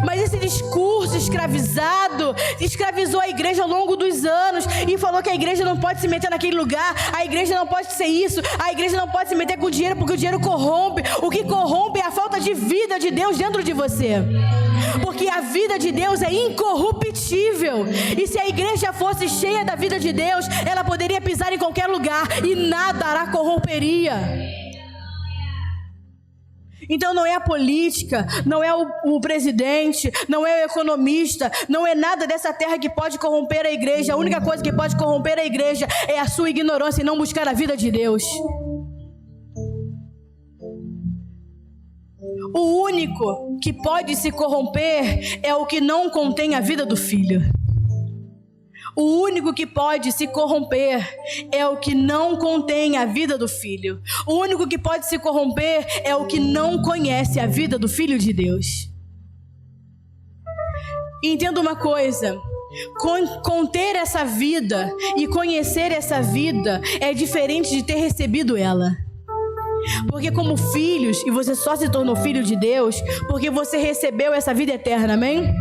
Mas esse discurso escravizado escravizou a igreja ao longo dos anos e falou que a igreja não pode se meter naquele lugar, a igreja não pode ser isso, a igreja não pode se meter com o dinheiro porque o dinheiro corrompe. O que corrompe é a falta de vida de Deus dentro de você, porque a vida de Deus é incorruptível. E se a igreja fosse cheia da vida de Deus, ela poderia pisar em qualquer lugar e nada a corromperia. Então não é a política, não é o presidente, não é o economista, não é nada dessa terra que pode corromper a igreja. A única coisa que pode corromper a igreja é a sua ignorância e não buscar a vida de Deus. O único que pode se corromper é o que não contém a vida do Filho. O único que pode se corromper é o que não contém a vida do Filho. O único que pode se corromper é o que não conhece a vida do Filho de Deus. E entenda uma coisa: conter essa vida e conhecer essa vida é diferente de ter recebido ela. Porque como filhos, e você só se tornou filho de Deus porque você recebeu essa vida eterna, amém?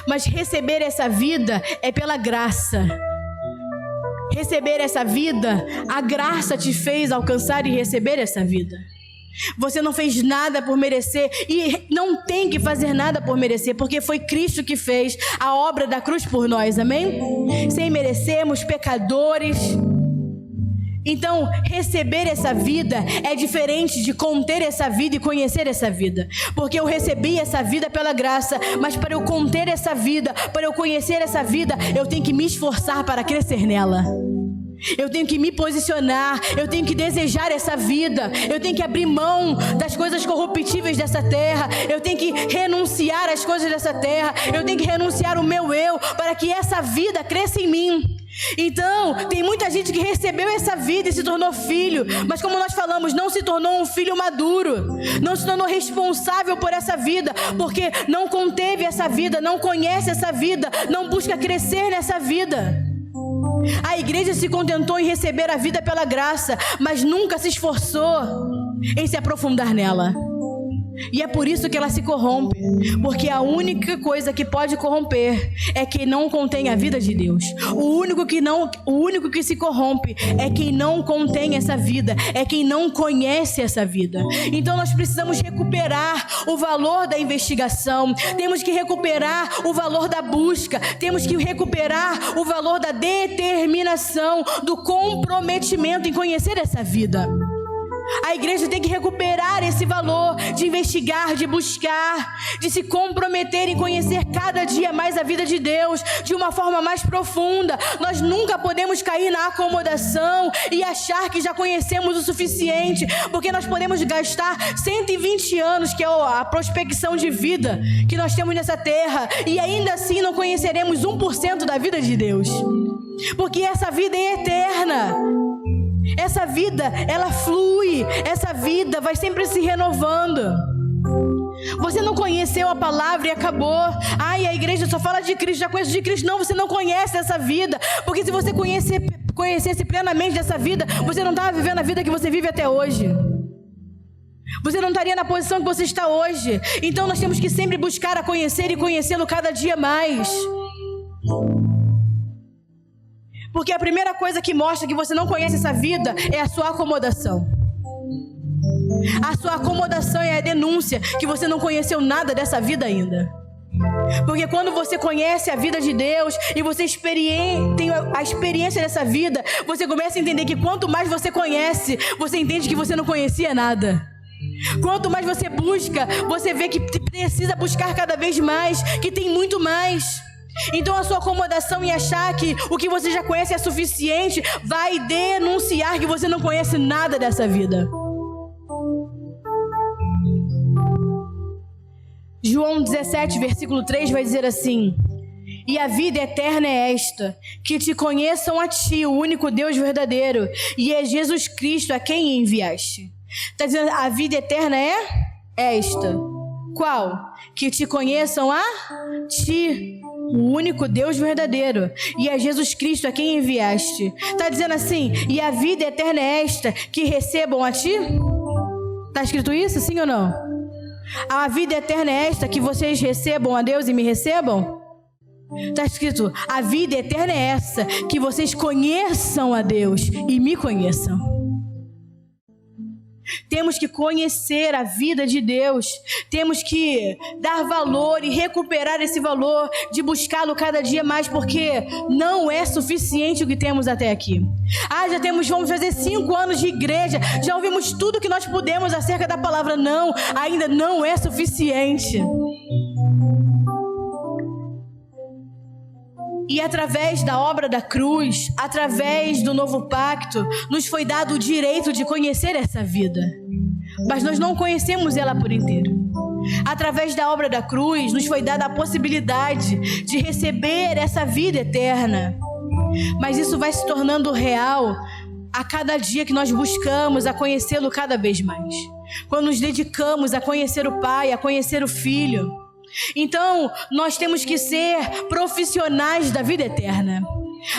Mas receber essa vida é pela graça. Receber essa vida, a graça te fez alcançar e receber essa vida. Você não fez nada por merecer e não tem que fazer nada por merecer, porque foi Cristo que fez a obra da cruz por nós, amém? Sem merecermos, pecadores. Então, receber essa vida é diferente de conter essa vida e conhecer essa vida. Porque eu recebi essa vida pela graça, mas para eu conter essa vida, para eu conhecer essa vida, eu tenho que me esforçar para crescer nela. Eu tenho que me posicionar, eu tenho que desejar essa vida, eu tenho que abrir mão das coisas corruptíveis dessa terra, eu tenho que renunciar às coisas dessa terra, eu tenho que renunciar o meu eu, para que essa vida cresça em mim. Então, tem muita gente que recebeu essa vida e se tornou filho, mas como nós falamos, não se tornou um filho maduro, não se tornou responsável por essa vida, porque não conteve essa vida, não conhece essa vida, não busca crescer nessa vida. A igreja se contentou em receber a vida pela graça, mas nunca se esforçou em se aprofundar nela. E é por isso que ela se corrompe, porque a única coisa que pode corromper é quem não contém a vida de Deus. O único que se corrompe é quem não contém essa vida, é quem não conhece essa vida. Então nós precisamos recuperar o valor da investigação, temos que recuperar o valor da busca, temos que recuperar o valor da determinação, do comprometimento em conhecer essa vida. A igreja tem que recuperar esse valor de investigar, de buscar, de se comprometer em conhecer cada dia mais a vida de Deus de uma forma mais profunda. Nós nunca podemos cair na acomodação e achar que já conhecemos o suficiente, porque nós podemos gastar 120 anos, que é a prospecção de vida que nós temos nessa terra, e ainda assim não conheceremos 1% da vida de Deus, porque essa vida é eterna. Essa vida, ela flui, essa vida vai sempre se renovando. Você não conheceu a palavra e acabou. Ai, a igreja só fala de Cristo, já conheço de Cristo. Não, você não conhece essa vida, porque se você conhecesse plenamente dessa vida, você não estava vivendo a vida que você vive até hoje. Você não estaria na posição que você está hoje. Então nós temos que sempre buscar a conhecer e conhecê-lo cada dia mais. Porque a primeira coisa que mostra que você não conhece essa vida é a sua acomodação. A sua acomodação é a denúncia que você não conheceu nada dessa vida ainda. Porque quando você conhece a vida de Deus e você tem a experiência dessa vida, você começa a entender que quanto mais você conhece, você entende que você não conhecia nada. Quanto mais você busca, você vê que precisa buscar cada vez mais, que tem muito mais. Então a sua acomodação em achar que o que você já conhece é suficiente vai denunciar que você não conhece nada dessa vida. João 17, versículo 3 vai dizer assim: e a vida eterna é esta, que te conheçam a ti, o único Deus verdadeiro, e é Jesus Cristo a quem enviaste. Está dizendo, a vida eterna é esta. Qual? Que te conheçam a ti, o único Deus verdadeiro, e é Jesus Cristo a quem enviaste. Está dizendo assim, e a vida eterna é esta, que recebam a ti? Está escrito isso, sim ou não? A vida eterna é esta, que vocês recebam a Deus e me recebam? Está escrito, a vida eterna é essa, que vocês conheçam a Deus e me conheçam. Temos que conhecer a vida de Deus, temos que dar valor e recuperar esse valor, de buscá-lo cada dia mais, porque não é suficiente o que temos até aqui. Vamos fazer 5 anos de igreja, já ouvimos tudo que nós pudemos acerca da palavra. Não, ainda não é suficiente. E através da obra da cruz, através do novo pacto, nos foi dado o direito de conhecer essa vida. Mas nós não conhecemos ela por inteiro. Através da obra da cruz, nos foi dada a possibilidade de receber essa vida eterna. Mas isso vai se tornando real a cada dia que nós buscamos a conhecê-lo cada vez mais. Quando nos dedicamos a conhecer o Pai, a conhecer o Filho. Então, nós temos que ser profissionais da vida eterna.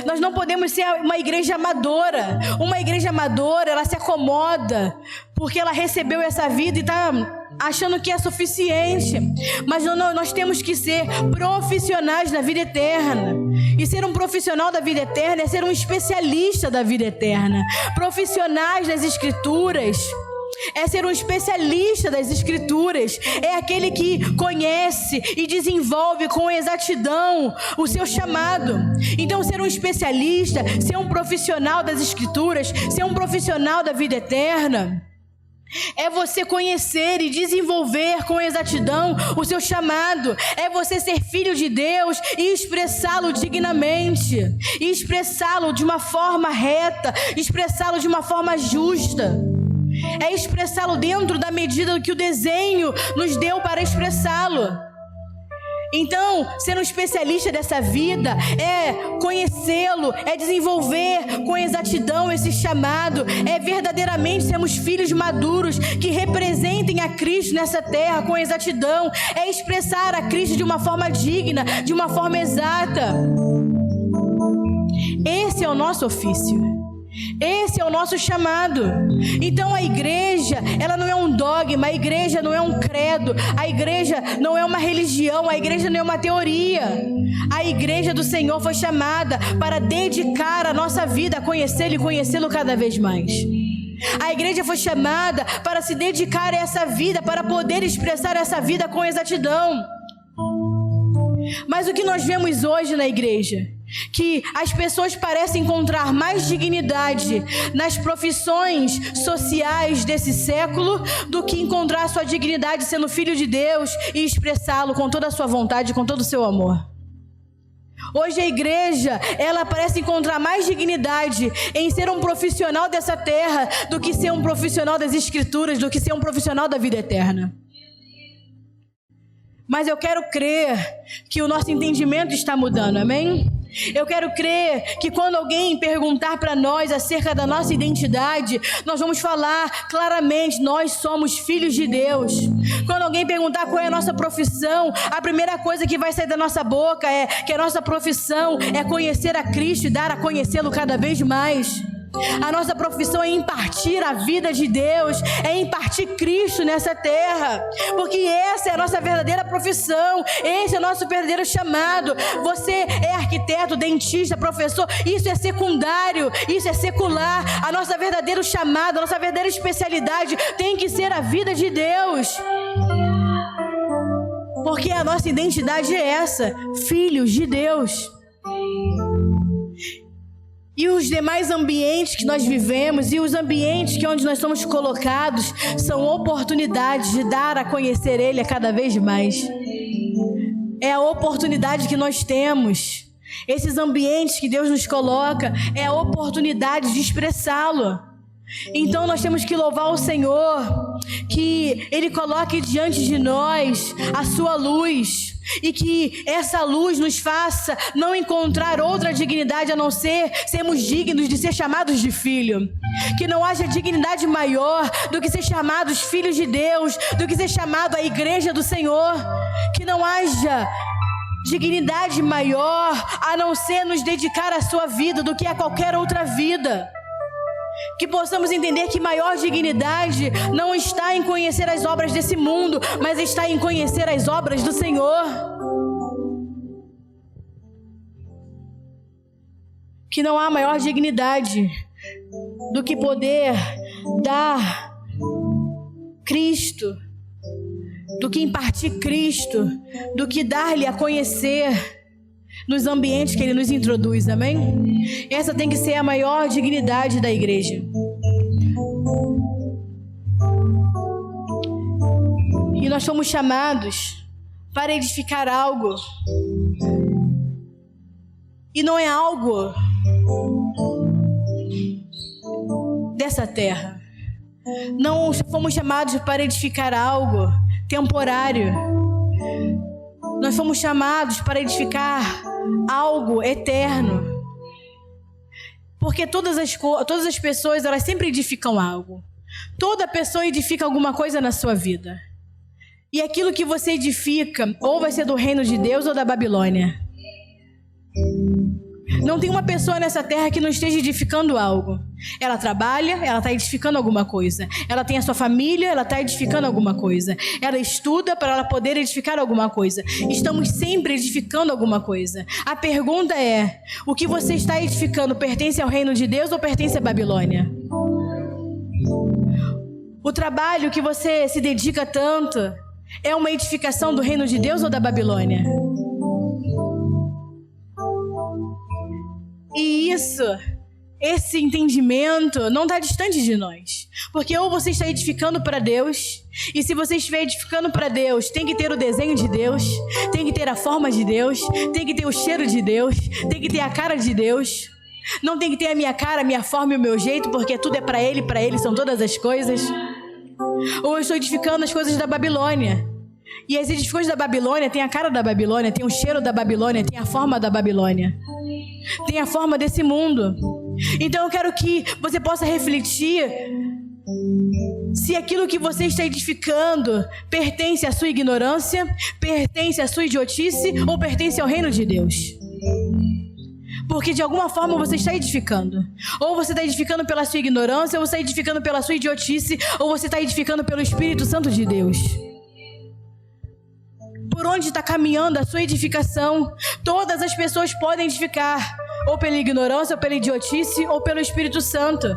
Nós não podemos ser uma igreja amadora. Uma igreja amadora, ela se acomoda porque ela recebeu essa vida e está achando que é suficiente. Mas nós temos que ser profissionais da vida eterna. E ser um profissional da vida eterna é ser um especialista da vida eterna. Profissionais das Escrituras é ser um especialista das Escrituras, é aquele que conhece e desenvolve com exatidão o seu chamado. Então, ser um especialista, ser um profissional das Escrituras, ser um profissional da vida eterna, é você conhecer e desenvolver com exatidão o seu chamado. É você ser filho de Deus e expressá-lo dignamente, e expressá-lo de uma forma reta, expressá-lo de uma forma justa. É expressá-lo dentro da medida que o desenho nos deu para expressá-lo. Então, ser um especialista dessa vida é conhecê-lo, é desenvolver com exatidão esse chamado, é verdadeiramente sermos filhos maduros que representem a Cristo nessa terra com exatidão, é expressar a Cristo de uma forma digna, de uma forma exata. Esse é o nosso ofício. Esse é o nosso chamado. Então a igreja, ela não é um dogma, a igreja não é um credo, a igreja não é uma religião, a igreja não é uma teoria. A igreja do Senhor foi chamada para dedicar a nossa vida a conhecê-lo e conhecê-lo cada vez mais. A igreja foi chamada para se dedicar a essa vida, para poder expressar essa vida com exatidão. Mas o que nós vemos hoje na igreja? Que as pessoas parecem encontrar mais dignidade nas profissões sociais desse século do que encontrar sua dignidade sendo filho de Deus e expressá-lo com toda a sua vontade, com todo o seu amor. Hoje a igreja, ela parece encontrar mais dignidade em ser um profissional dessa terra do que ser um profissional das Escrituras, do que ser um profissional da vida eterna. Mas eu quero crer que o nosso entendimento está mudando, amém? Eu quero crer que quando alguém perguntar para nós acerca da nossa identidade, nós vamos falar claramente, nós somos filhos de Deus. Quando alguém perguntar qual é a nossa profissão, a primeira coisa que vai sair da nossa boca é que a nossa profissão é conhecer a Cristo e dar a conhecê-lo cada vez mais. A nossa profissão é impartir a vida de Deus, é impartir Cristo nessa terra, porque essa é a nossa verdadeira profissão, esse é o nosso verdadeiro chamado. Você é arquiteto, dentista, professor, isso é secundário, isso é secular. A nossa verdadeiro chamado, a nossa verdadeira especialidade tem que ser a vida de Deus, porque a nossa identidade é essa, filhos de Deus. E os demais ambientes que nós vivemos e os ambientes que onde nós somos colocados são oportunidades de dar a conhecer Ele a cada vez mais. é a oportunidade que nós temos. Esses ambientes que Deus nos coloca é a oportunidade de expressá-lo. Então nós temos que louvar o Senhor, que Ele coloque diante de nós a sua luz, e que essa luz nos faça não encontrar outra dignidade a não ser sermos dignos de ser chamados de filho. Que não haja dignidade maior do que ser chamados filhos de Deus, do que ser chamado a igreja do Senhor. Que não haja dignidade maior a não ser nos dedicar à sua vida do que a qualquer outra vida. Que possamos entender que maior dignidade não está em conhecer as obras desse mundo, mas está em conhecer as obras do Senhor. Que não há maior dignidade do que poder dar Cristo, do que impartir Cristo, do que dar-lhe a conhecer nos ambientes que Ele nos introduz, amém? Essa tem que ser a maior dignidade da igreja. E nós fomos chamados para edificar algo. E não é algo dessa terra. Não fomos chamados para edificar algo temporário. Nós fomos chamados para edificar algo eterno. Porque todas as pessoas, elas sempre edificam algo. Toda pessoa edifica alguma coisa na sua vida. E aquilo que você edifica, ou vai ser do reino de Deus ou da Babilônia. Não tem uma pessoa nessa terra que não esteja edificando algo. Ela trabalha, ela está edificando alguma coisa. Ela tem a sua família, ela está edificando alguma coisa. Ela estuda para ela poder edificar alguma coisa. Estamos sempre edificando alguma coisa. A pergunta é, o que você está edificando pertence ao reino de Deus ou pertence à Babilônia? O trabalho que você se dedica tanto é uma edificação do reino de Deus ou da Babilônia? E esse entendimento não está distante de nós. Porque ou você está edificando para Deus, e se você estiver edificando para Deus, tem que ter o desenho de Deus, tem que ter a forma de Deus, tem que ter o cheiro de Deus, tem que ter a cara de Deus. Não tem que ter a minha cara, a minha forma e o meu jeito, porque tudo é para Ele são todas as coisas. Ou eu estou edificando as coisas da Babilônia. E as edificações da Babilônia têm a cara da Babilônia, tem o cheiro da Babilônia, tem a forma da Babilônia, tem a forma desse mundo. Então eu quero que você possa refletir se aquilo que você está edificando pertence à sua ignorância, pertence à sua idiotice ou pertence ao reino de Deus. Porque de alguma forma você está edificando. Ou você está edificando pela sua ignorância, ou você está edificando pela sua idiotice, ou você está edificando pelo Espírito Santo de Deus. Por onde está caminhando a sua edificação? Todas as pessoas podem edificar, ou pela ignorância, ou pela idiotice, ou pelo Espírito Santo.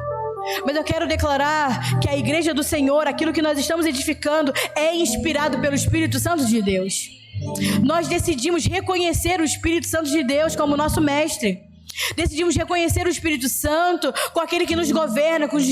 Mas eu quero declarar que a igreja do Senhor, aquilo que nós estamos edificando, é inspirado pelo Espírito Santo de Deus. Nós decidimos reconhecer o Espírito Santo de Deus como nosso mestre. Decidimos reconhecer o Espírito Santo com aquele que nos governa, que nos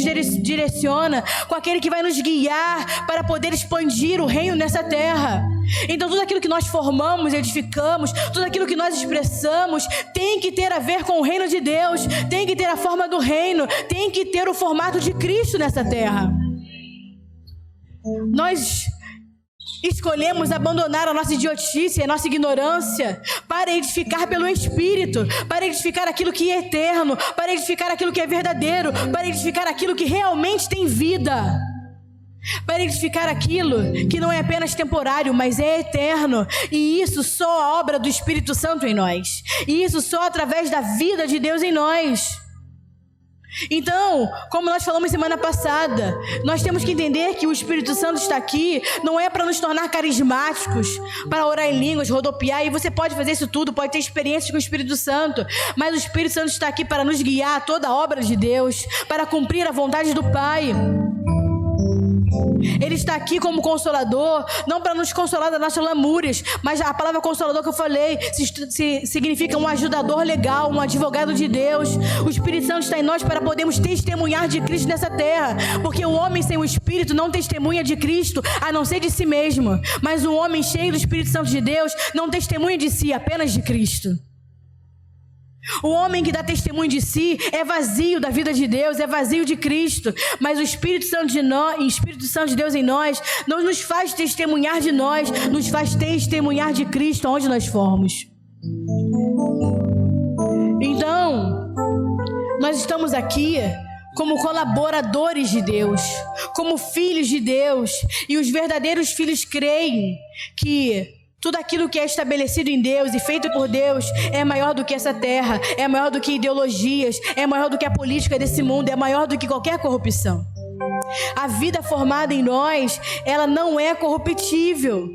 direciona, com aquele que vai nos guiar para poder expandir o reino nessa terra. Então tudo aquilo que nós formamos, edificamos, tudo aquilo que nós expressamos tem que ter a ver com o reino de Deus, tem que ter a forma do reino, tem que ter o formato de Cristo nessa terra. Nós escolhemos abandonar a nossa idiotice, a nossa ignorância, para edificar pelo Espírito, para edificar aquilo que é eterno, para edificar aquilo que é verdadeiro, para edificar aquilo que realmente tem vida, para edificar aquilo que não é apenas temporário, mas é eterno. E isso só a obra do Espírito Santo em nós, e isso só através da vida de Deus em nós. Então, como nós falamos semana passada, nós temos que entender que o Espírito Santo está aqui, não é para nos tornar carismáticos, para orar em línguas, rodopiar, e você pode fazer isso tudo, pode ter experiências com o Espírito Santo, mas o Espírito Santo está aqui para nos guiar a toda a obra de Deus, para cumprir a vontade do Pai. Ele está aqui como consolador, não para nos consolar das nossas lamúrias, mas a palavra consolador que eu falei significa um ajudador legal, um advogado de Deus. O Espírito Santo está em nós para podermos testemunhar de Cristo nessa terra, porque o homem sem o Espírito não testemunha de Cristo, a não ser de si mesmo. Mas um homem cheio do Espírito Santo de Deus não testemunha de si, apenas de Cristo. O homem que dá testemunho de si é vazio da vida de Deus, é vazio de Cristo. Mas o Espírito Santo de Deus em nós não nos faz testemunhar de nós, nos faz testemunhar de Cristo onde nós formos. Então, nós estamos aqui como colaboradores de Deus, como filhos de Deus, e os verdadeiros filhos creem que tudo aquilo que é estabelecido em Deus e feito por Deus é maior do que essa terra, é maior do que ideologias, é maior do que a política desse mundo, é maior do que qualquer corrupção. A vida formada em nós, ela não é corruptível.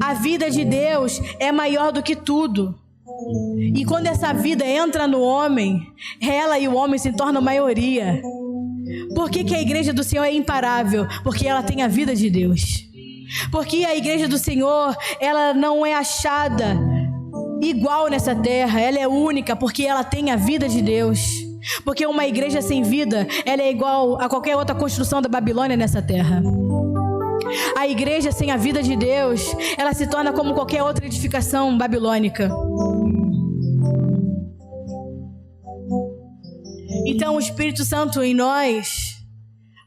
A vida de Deus é maior do que tudo. E quando essa vida entra no homem, ela e o homem se tornam maioria. Por que a igreja do Senhor é imparável? Porque ela tem a vida de Deus. Porque a igreja do Senhor, ela não é achada igual nessa terra, ela é única porque ela tem a vida de Deus. Porque uma igreja sem vida, ela é igual a qualquer outra construção da Babilônia nessa terra. A igreja sem a vida de Deus, ela se torna como qualquer outra edificação babilônica. Então o Espírito Santo em nós,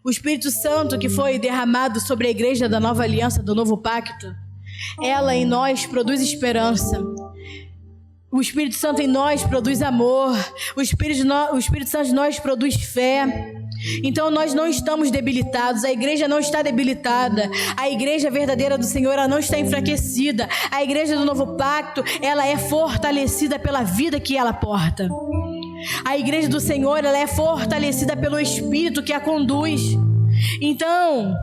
o Espírito Santo que foi derramado sobre a igreja da nova aliança, do novo pacto, ela em nós produz esperança. O Espírito Santo em nós produz amor. O Espírito Santo em nós produz fé. Então nós não estamos debilitados, a igreja não está debilitada, a igreja verdadeira do Senhor, ela não está enfraquecida. A igreja do novo pacto, ela é fortalecida pela vida que ela porta. A igreja do Senhor, ela é fortalecida pelo Espírito que a conduz. Então,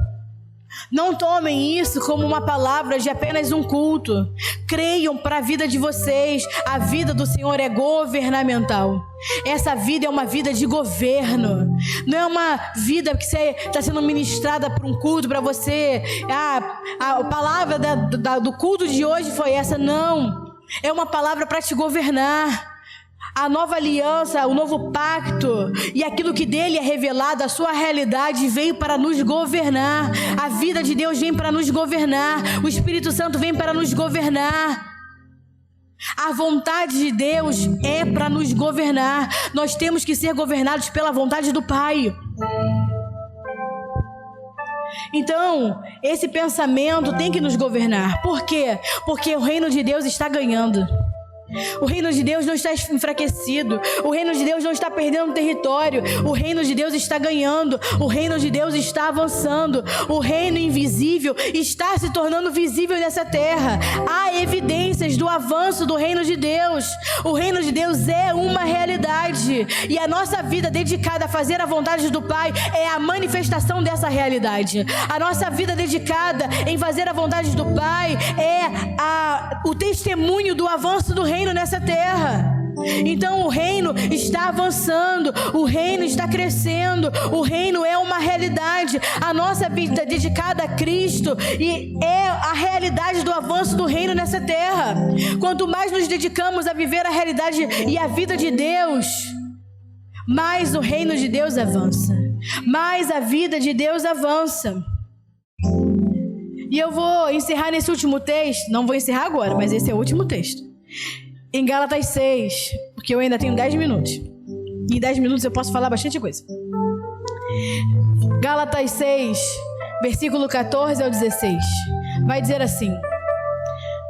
não tomem isso como uma palavra de apenas um culto. Creiam para a vida de vocês. A vida do Senhor é governamental. Essa vida é uma vida de governo. Não é uma vida que você está sendo ministrada por um culto para você. A palavra do culto de hoje foi essa. Não. É uma palavra para te governar. A nova aliança, o novo pacto e aquilo que dele é revelado, a sua realidade veio para nos governar. A vida de Deus vem para nos governar. O Espírito Santo vem para nos governar. A vontade de Deus é para nos governar. Nós temos que ser governados pela vontade do Pai. Então, esse pensamento tem que nos governar. Por quê? Porque o reino de Deus está ganhando. O reino de Deus não está enfraquecido. O reino de Deus não está perdendo território. O reino de Deus está ganhando. O reino de Deus está avançando. O reino invisível está se tornando visível nessa terra. Há evidências do avanço do reino de Deus. O reino de Deus é uma realidade. E a nossa vida dedicada a fazer a vontade do Pai é a manifestação dessa realidade. A nossa vida dedicada em fazer a vontade do Pai é o testemunho do avanço do reino nessa terra. Então o reino está avançando, o reino está crescendo, o reino é uma realidade. A nossa vida dedicada a Cristo e é a realidade do avanço do reino nessa terra. Quanto mais nos dedicamos a viver a realidade e a vida de Deus, mais o reino de Deus avança, mais a vida de Deus avança. E eu vou encerrar nesse último texto. Não vou encerrar agora, mas esse é o último texto. Em Gálatas 6, porque eu ainda tenho 10 minutos. E em 10 minutos eu posso falar bastante coisa. Gálatas 6, versículo 14 ao 16. Vai dizer assim.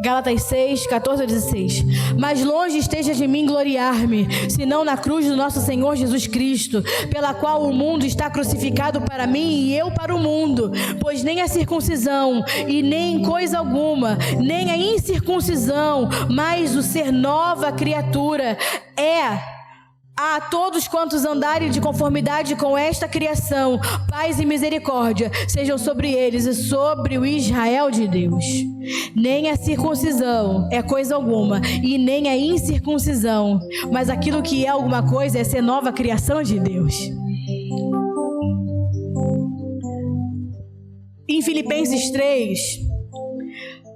Gálatas 6, 14 ao 16. Mas longe esteja de mim gloriar-me, senão na cruz do nosso Senhor Jesus Cristo, pela qual o mundo está crucificado para mim e eu para o mundo. Pois nem a circuncisão e nem coisa alguma, nem a incircuncisão, mas o ser nova criatura é a todos quantos andarem de conformidade com esta criação, paz e misericórdia sejam sobre eles e sobre o Israel de Deus. Nem a circuncisão é coisa alguma, e nem a incircuncisão, mas aquilo que é alguma coisa é ser nova criação de Deus. em Filipenses 3,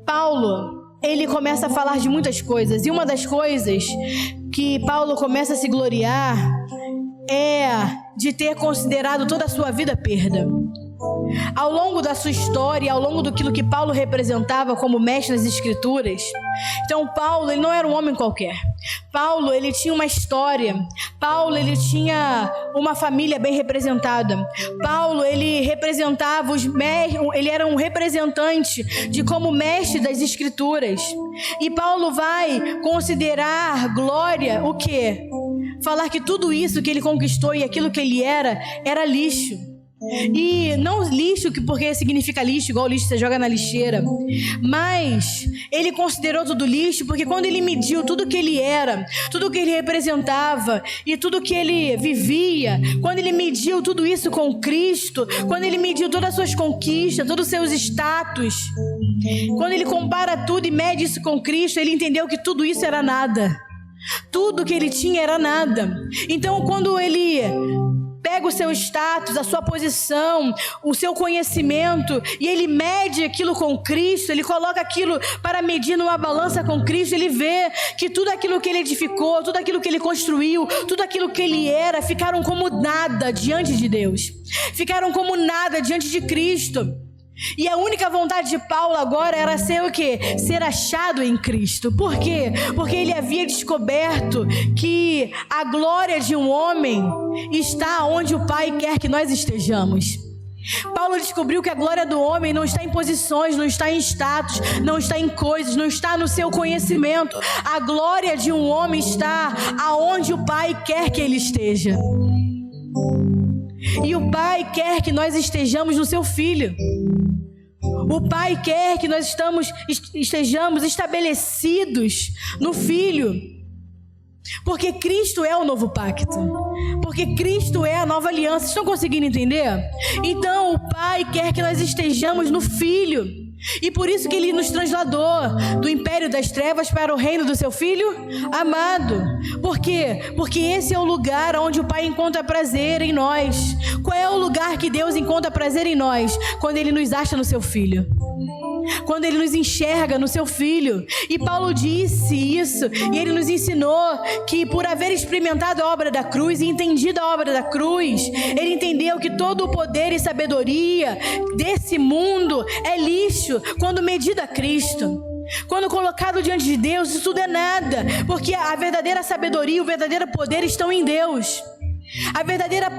Paulo, ele começa a falar de muitas coisas. E uma das coisas que Paulo começa a se gloriar é de ter considerado toda a sua vida perda. Ao longo da sua história, ao longo daquilo que Paulo representava como mestre das Escrituras, então Paulo, ele não era um homem qualquer. Paulo, ele tinha uma história. Paulo, ele tinha uma família bem representada. Paulo, ele representava ele era um representante de como mestre das Escrituras. E Paulo vai considerar glória o quê? Falar que tudo isso que ele conquistou e aquilo que ele era lixo. E não lixo porque significa lixo, igual lixo você joga na lixeira, mas ele considerou tudo lixo porque quando ele mediu tudo que ele era, tudo que ele representava e tudo que ele vivia, quando ele mediu tudo isso com Cristo, quando ele mediu todas as suas conquistas, todos os seus status, quando ele compara tudo e mede isso com Cristo, ele entendeu que tudo isso era nada. Tudo que ele tinha era nada. Então quando ele pega o seu status, a sua posição, o seu conhecimento e ele mede aquilo com Cristo, ele coloca aquilo para medir numa balança com Cristo, ele vê que tudo aquilo que ele edificou, tudo aquilo que ele construiu, tudo aquilo que ele era, ficaram como nada diante de Deus. Ficaram como nada diante de Cristo. E a única vontade de Paulo agora era ser o quê? Ser achado em Cristo. Por quê? Porque ele havia descoberto que a glória de um homem está onde o Pai quer que nós estejamos. Paulo descobriu que a glória do homem não está em posições, não está em status, não está em coisas, não está no seu conhecimento. A glória de um homem está aonde o Pai quer que ele esteja. E o Pai quer que nós estejamos no seu Filho. O Pai quer que nós estejamos estabelecidos no Filho. Porque Cristo é o novo pacto. Porque Cristo é a nova aliança. Vocês estão conseguindo entender? Então o Pai quer que nós estejamos no Filho. E por isso que Ele nos trasladou do império das trevas para o reino do seu Filho amado. Por quê? Porque esse é o lugar onde o Pai encontra prazer em nós. Qual é o lugar que Deus encontra prazer em nós? Quando Ele nos acha no seu Filho. Quando Ele nos enxerga no seu Filho. E Paulo disse isso, e ele nos ensinou que por haver experimentado a obra da cruz e entendido a obra da cruz, ele entendeu que todo o poder e sabedoria desse mundo é lixo quando medido a Cristo. Quando colocado diante de Deus, isso tudo é nada, porque a verdadeira sabedoria e o verdadeiro poder estão em Deus. A verdadeira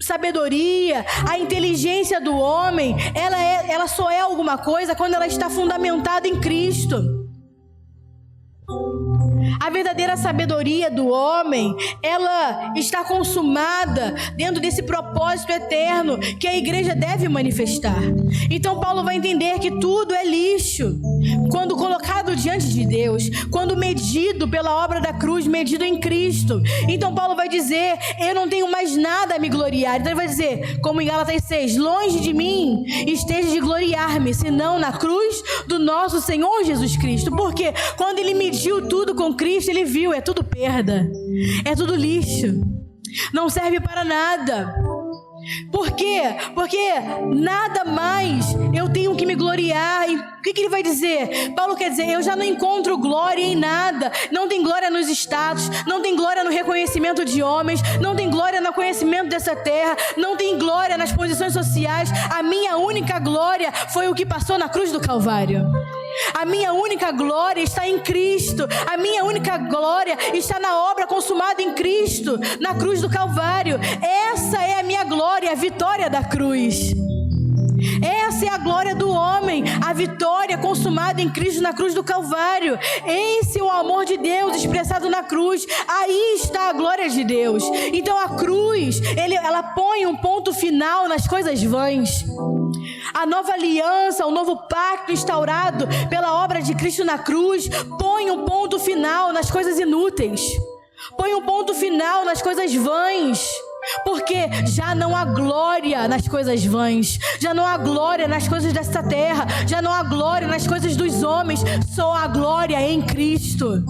sabedoria, a inteligência do homem, ela só é alguma coisa quando ela está fundamentada em Cristo. A verdadeira sabedoria do homem, ela está consumada dentro desse propósito eterno que a igreja deve manifestar. Então Paulo vai entender que tudo é lixo quando colocado diante de Deus, quando medido pela obra da cruz, medido em Cristo. Então Paulo vai dizer: eu não tenho mais nada a me gloriar. Então ele vai dizer, como em Gálatas 6, longe de mim esteja de gloriar-me, senão na cruz do nosso Senhor Jesus Cristo. Porque quando ele mediu tudo com Cristo, ele viu, é tudo perda, é tudo lixo, não serve para nada. Por quê? Porque nada mais eu tenho que me gloriar. E o que ele vai dizer? Paulo quer dizer, eu já não encontro glória em nada. Não tem glória nos status, não tem glória no reconhecimento de homens, não tem glória no conhecimento dessa terra, não tem glória nas posições sociais. A minha única glória foi o que passou na cruz do Calvário. A minha única glória está em Cristo. A minha única glória está na obra consumada em Cristo, na cruz do Calvário. Essa é a minha glória, a vitória da cruz. Essa é a glória do homem, a vitória consumada em Cristo na cruz do Calvário. Esse é o amor de Deus expressado na cruz. Aí está a glória de Deus. Então a cruz, ela põe um ponto final nas coisas vãs. A nova aliança, o novo pacto instaurado pela obra de Cristo na cruz, põe um ponto final nas coisas inúteis. Põe um ponto final nas coisas vãs. Porque já não há glória nas coisas vãs, já não há glória nas coisas desta terra, já não há glória nas coisas dos homens, só há glória em Cristo.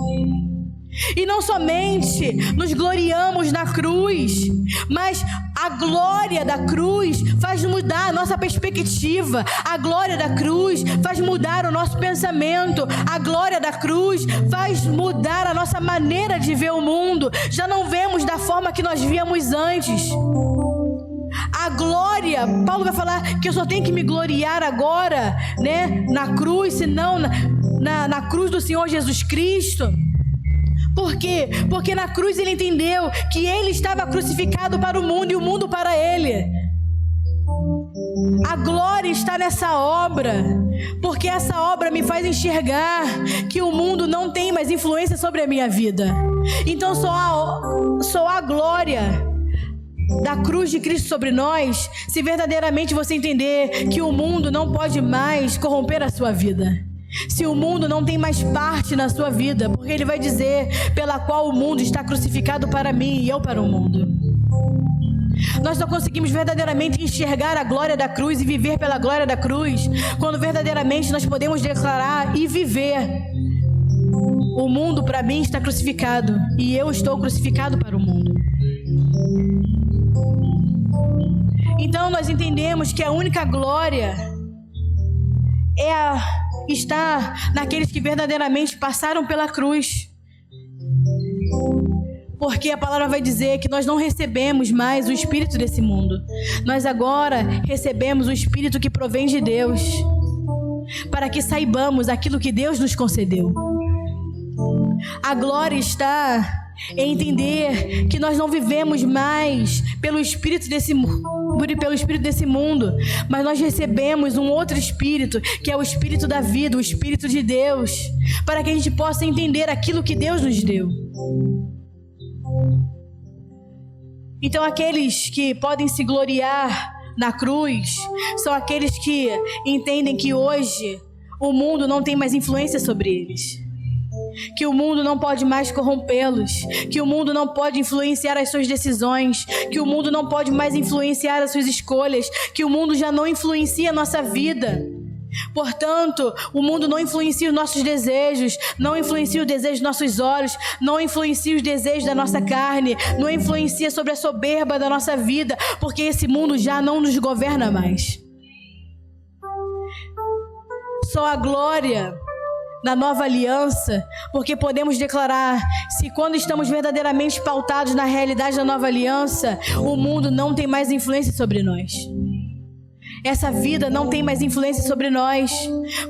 E não somente nos gloriamos na cruz, mas A glória da cruz faz mudar a nossa perspectiva. A glória da cruz faz mudar o nosso pensamento. A glória da cruz faz mudar a nossa maneira de ver o mundo. Já não vemos da forma que nós víamos antes. A glória, Paulo vai falar que eu só tenho que me gloriar agora, né, na cruz, senão na cruz do Senhor Jesus Cristo. Por quê? Porque na cruz ele entendeu que ele estava crucificado para o mundo e o mundo para ele. A glória está nessa obra, porque essa obra me faz enxergar que o mundo não tem mais influência sobre a minha vida. Então só há glória da cruz de Cristo sobre nós se verdadeiramente você entender que o mundo não pode mais corromper a sua vida. Se o mundo não tem mais parte na sua vida, porque ele vai dizer pela qual o mundo está crucificado para mim e eu para o mundo. Nós só conseguimos verdadeiramente enxergar a glória da cruz e viver pela glória da cruz quando verdadeiramente nós podemos declarar e viver: o mundo para mim está crucificado e eu estou crucificado para o mundo. Então nós entendemos que a única glória está naqueles que verdadeiramente passaram pela cruz. Porque a palavra vai dizer que nós não recebemos mais o espírito desse mundo. Nós agora recebemos o espírito que provém de Deus, para que saibamos aquilo que Deus nos concedeu. A glória está em entender que nós não vivemos mais pelo espírito desse mundo, mas nós recebemos um outro espírito, que é o espírito da vida, o espírito de Deus, para que a gente possa entender aquilo que Deus nos deu. Então aqueles que podem se gloriar na cruz são aqueles que entendem que hoje o mundo não tem mais influência sobre eles, que o mundo não pode mais corrompê-los, que o mundo não pode influenciar as suas decisões, que o mundo não pode mais influenciar as suas escolhas, que o mundo já não influencia a nossa vida. Portanto, o mundo não influencia os nossos desejos, não influencia o desejo dos nossos olhos, não influencia os desejos da nossa carne, não influencia sobre a soberba da nossa vida, porque esse mundo já não nos governa mais. Só a glória na nova aliança, porque podemos declarar, se quando estamos verdadeiramente pautados na realidade da nova aliança, o mundo não tem mais influência sobre nós. Essa vida não tem mais influência sobre nós,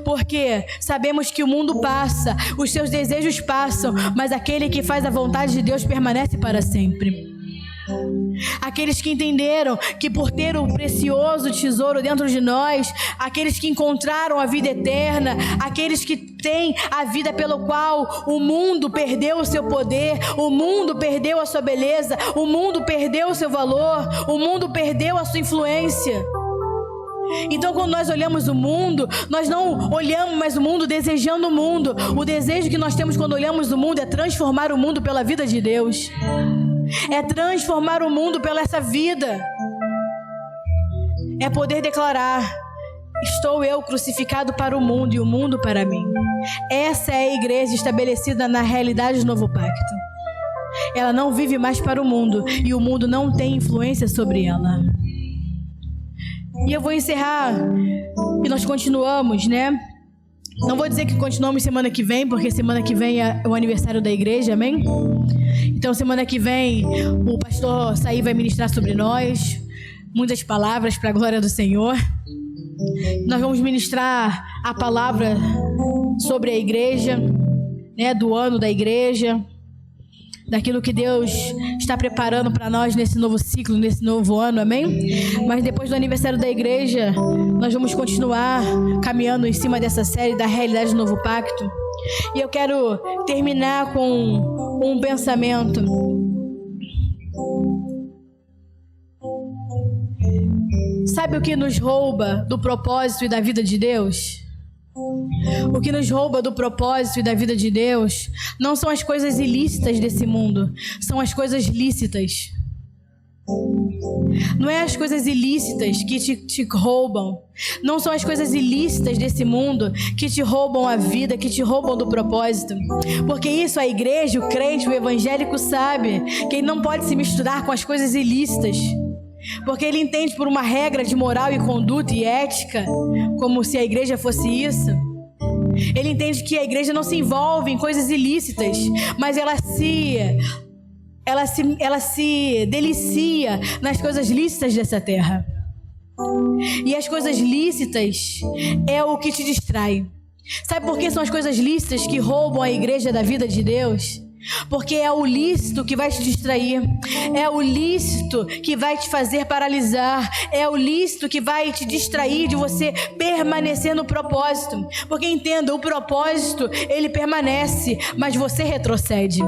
porque sabemos que o mundo passa, os seus desejos passam, mas aquele que faz a vontade de Deus permanece para sempre. Aqueles que entenderam que por ter o precioso tesouro dentro de nós, aqueles que encontraram a vida eterna, aqueles que têm a vida pelo qual o mundo perdeu o seu poder, o mundo perdeu a sua beleza, o mundo perdeu o seu valor, o mundo perdeu a sua influência. Então quando nós olhamos o mundo, nós não olhamos mais o mundo desejando o mundo. O desejo que nós temos quando olhamos o mundo é transformar o mundo pela vida de Deus, é transformar o mundo pela essa vida, é poder declarar: estou eu crucificado para o mundo e o mundo para mim. Essa é a igreja estabelecida na realidade do novo pacto. Ela não vive mais para o mundo e o mundo não tem influência sobre ela. E eu vou encerrar e nós continuamos, né? Não vou dizer que continuamos semana que vem, porque semana que vem é o aniversário da igreja, amém? Então semana que vem o pastor Saí vai ministrar sobre nós muitas palavras para a glória do Senhor. Nós vamos ministrar a palavra sobre a igreja, né? Do ano da igreja, daquilo que Deus está preparando para nós nesse novo ciclo, nesse novo ano, amém? Mas depois do aniversário da igreja, nós vamos continuar caminhando em cima dessa série da realidade do novo pacto. E eu quero terminar com um pensamento. Sabe o que nos rouba do propósito e da vida de Deus? O que nos rouba do propósito e da vida de Deus não são as coisas ilícitas desse mundo, são as coisas lícitas. Não é as coisas ilícitas que te roubam, não são as coisas ilícitas desse mundo que te roubam a vida, que te roubam do propósito. Porque isso a igreja, o crente, o evangélico sabe, que ele não pode se misturar com as coisas ilícitas. Porque ele entende por uma regra de moral e conduta e ética, como se a igreja fosse isso. Ele entende que a igreja não se envolve em coisas ilícitas, mas ela se delicia nas coisas lícitas dessa terra. E as coisas lícitas é o que te distrai. Sabe por que são as coisas lícitas que roubam a igreja da vida de Deus? Porque é o lícito que vai te distrair, é o lícito que vai te fazer paralisar, é o lícito que vai te distrair de você permanecer no propósito. Porque entenda, o propósito ele permanece, mas você retrocede.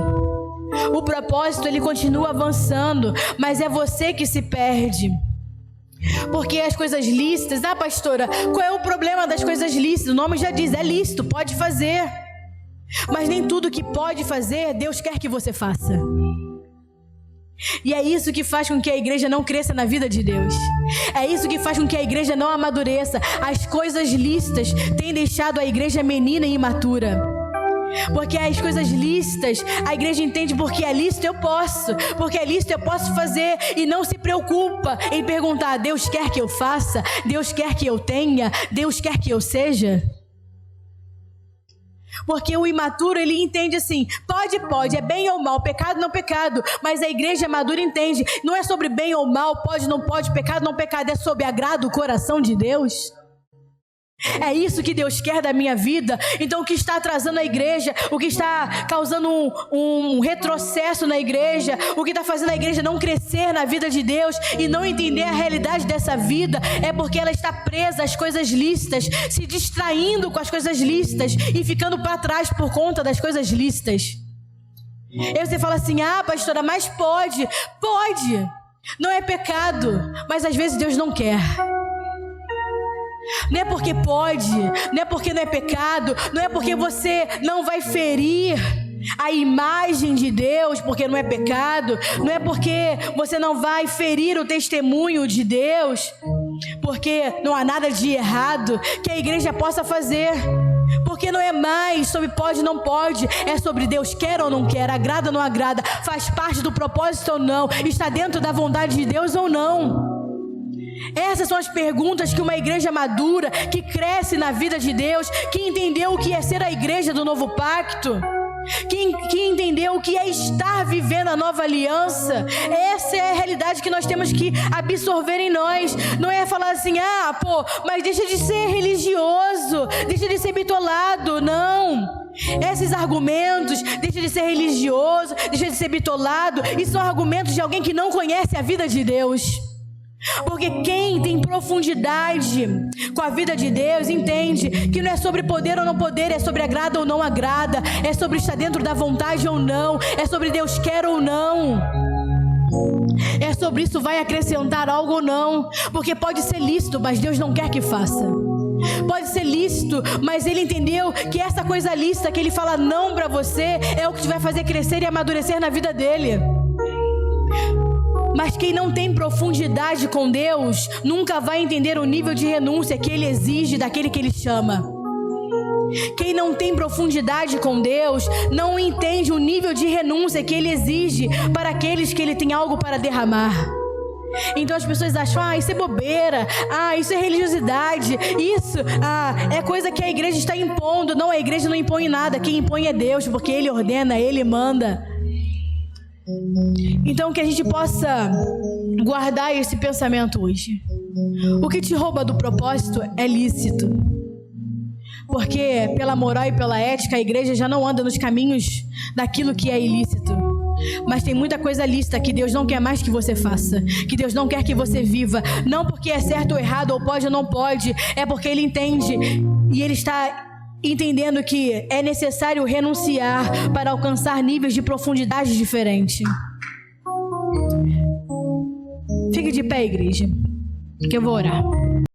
O propósito ele continua avançando, mas é você que se perde. Porque as coisas lícitas, pastora, qual é o problema das coisas lícitas? O nome já diz, é lícito, pode fazer. Mas nem tudo que pode fazer, Deus quer que você faça. E é isso que faz com que a igreja não cresça na vida de Deus. É isso que faz com que a igreja não amadureça. As coisas lícitas têm deixado a igreja menina e imatura. Porque as coisas lícitas, a igreja entende porque é lícito eu posso. Porque é lícito eu posso fazer. E não se preocupa em perguntar, Deus quer que eu faça? Deus quer que eu tenha? Deus quer que eu seja? Porque o imaturo, ele entende assim, pode, é bem ou mal, pecado não pecado. Mas a igreja madura entende, não é sobre bem ou mal, pode, não pode, pecado não pecado, é sobre agrado o coração de Deus. É isso que Deus quer da minha vida. Então o que está atrasando a igreja, o que está causando um retrocesso na igreja, o que está fazendo a igreja não crescer na vida de Deus e não entender a realidade dessa vida, é porque ela está presa às coisas lícitas, se distraindo com as coisas lícitas e ficando para trás por conta das coisas lícitas. E você fala assim, pastora, mas pode, não é pecado, mas às vezes Deus não quer. Não é porque pode, não é porque não é pecado, não é porque você não vai ferir a imagem de Deus, porque não é pecado, não é porque você não vai ferir o testemunho de Deus, porque não há nada de errado que a igreja possa fazer. Porque não é mais sobre pode ou não pode, é sobre Deus quer ou não quer, agrada ou não agrada, faz parte do propósito ou não, está dentro da vontade de Deus ou não. Essas são as perguntas que uma igreja madura, que cresce na vida de Deus, que entendeu o que é ser a igreja do novo pacto, que entendeu o que é estar vivendo a nova aliança. Essa é a realidade que nós temos que absorver em nós. Não é falar assim, mas deixa de ser religioso, deixa de ser bitolado. Não. Esses argumentos, deixa de ser religioso, deixa de ser bitolado, isso são argumentos de alguém que não conhece a vida de Deus. Porque quem tem profundidade com a vida de Deus entende que não é sobre poder ou não poder, é sobre agrada ou não agrada, é sobre estar dentro da vontade ou não, é sobre Deus quer ou não, é sobre isso vai acrescentar algo ou não. Porque pode ser lícito, mas Deus não quer que faça. Pode ser lícito, mas Ele entendeu que essa coisa lícita que Ele fala não para você é o que te vai fazer crescer e amadurecer na vida dele. Mas quem não tem profundidade com Deus nunca vai entender o nível de renúncia que Ele exige daquele que Ele chama. Quem não tem profundidade com Deus não entende o nível de renúncia que Ele exige para aqueles que Ele tem algo para derramar. Então as pessoas acham, isso é bobeira, isso é religiosidade, isso é coisa que a igreja está impondo. Não, a igreja não impõe nada, quem impõe é Deus, porque Ele ordena, Ele manda. Então que a gente possa guardar esse pensamento hoje. O que te rouba do propósito é lícito. Porque pela moral e pela ética a igreja já não anda nos caminhos daquilo que é ilícito. Mas tem muita coisa lícita que Deus não quer mais que você faça, que Deus não quer que você viva. Não porque é certo ou errado, ou pode ou não pode, é porque Ele entende e Ele está entendendo que é necessário renunciar para alcançar níveis de profundidade diferentes. Fique de pé, igreja, que eu vou orar.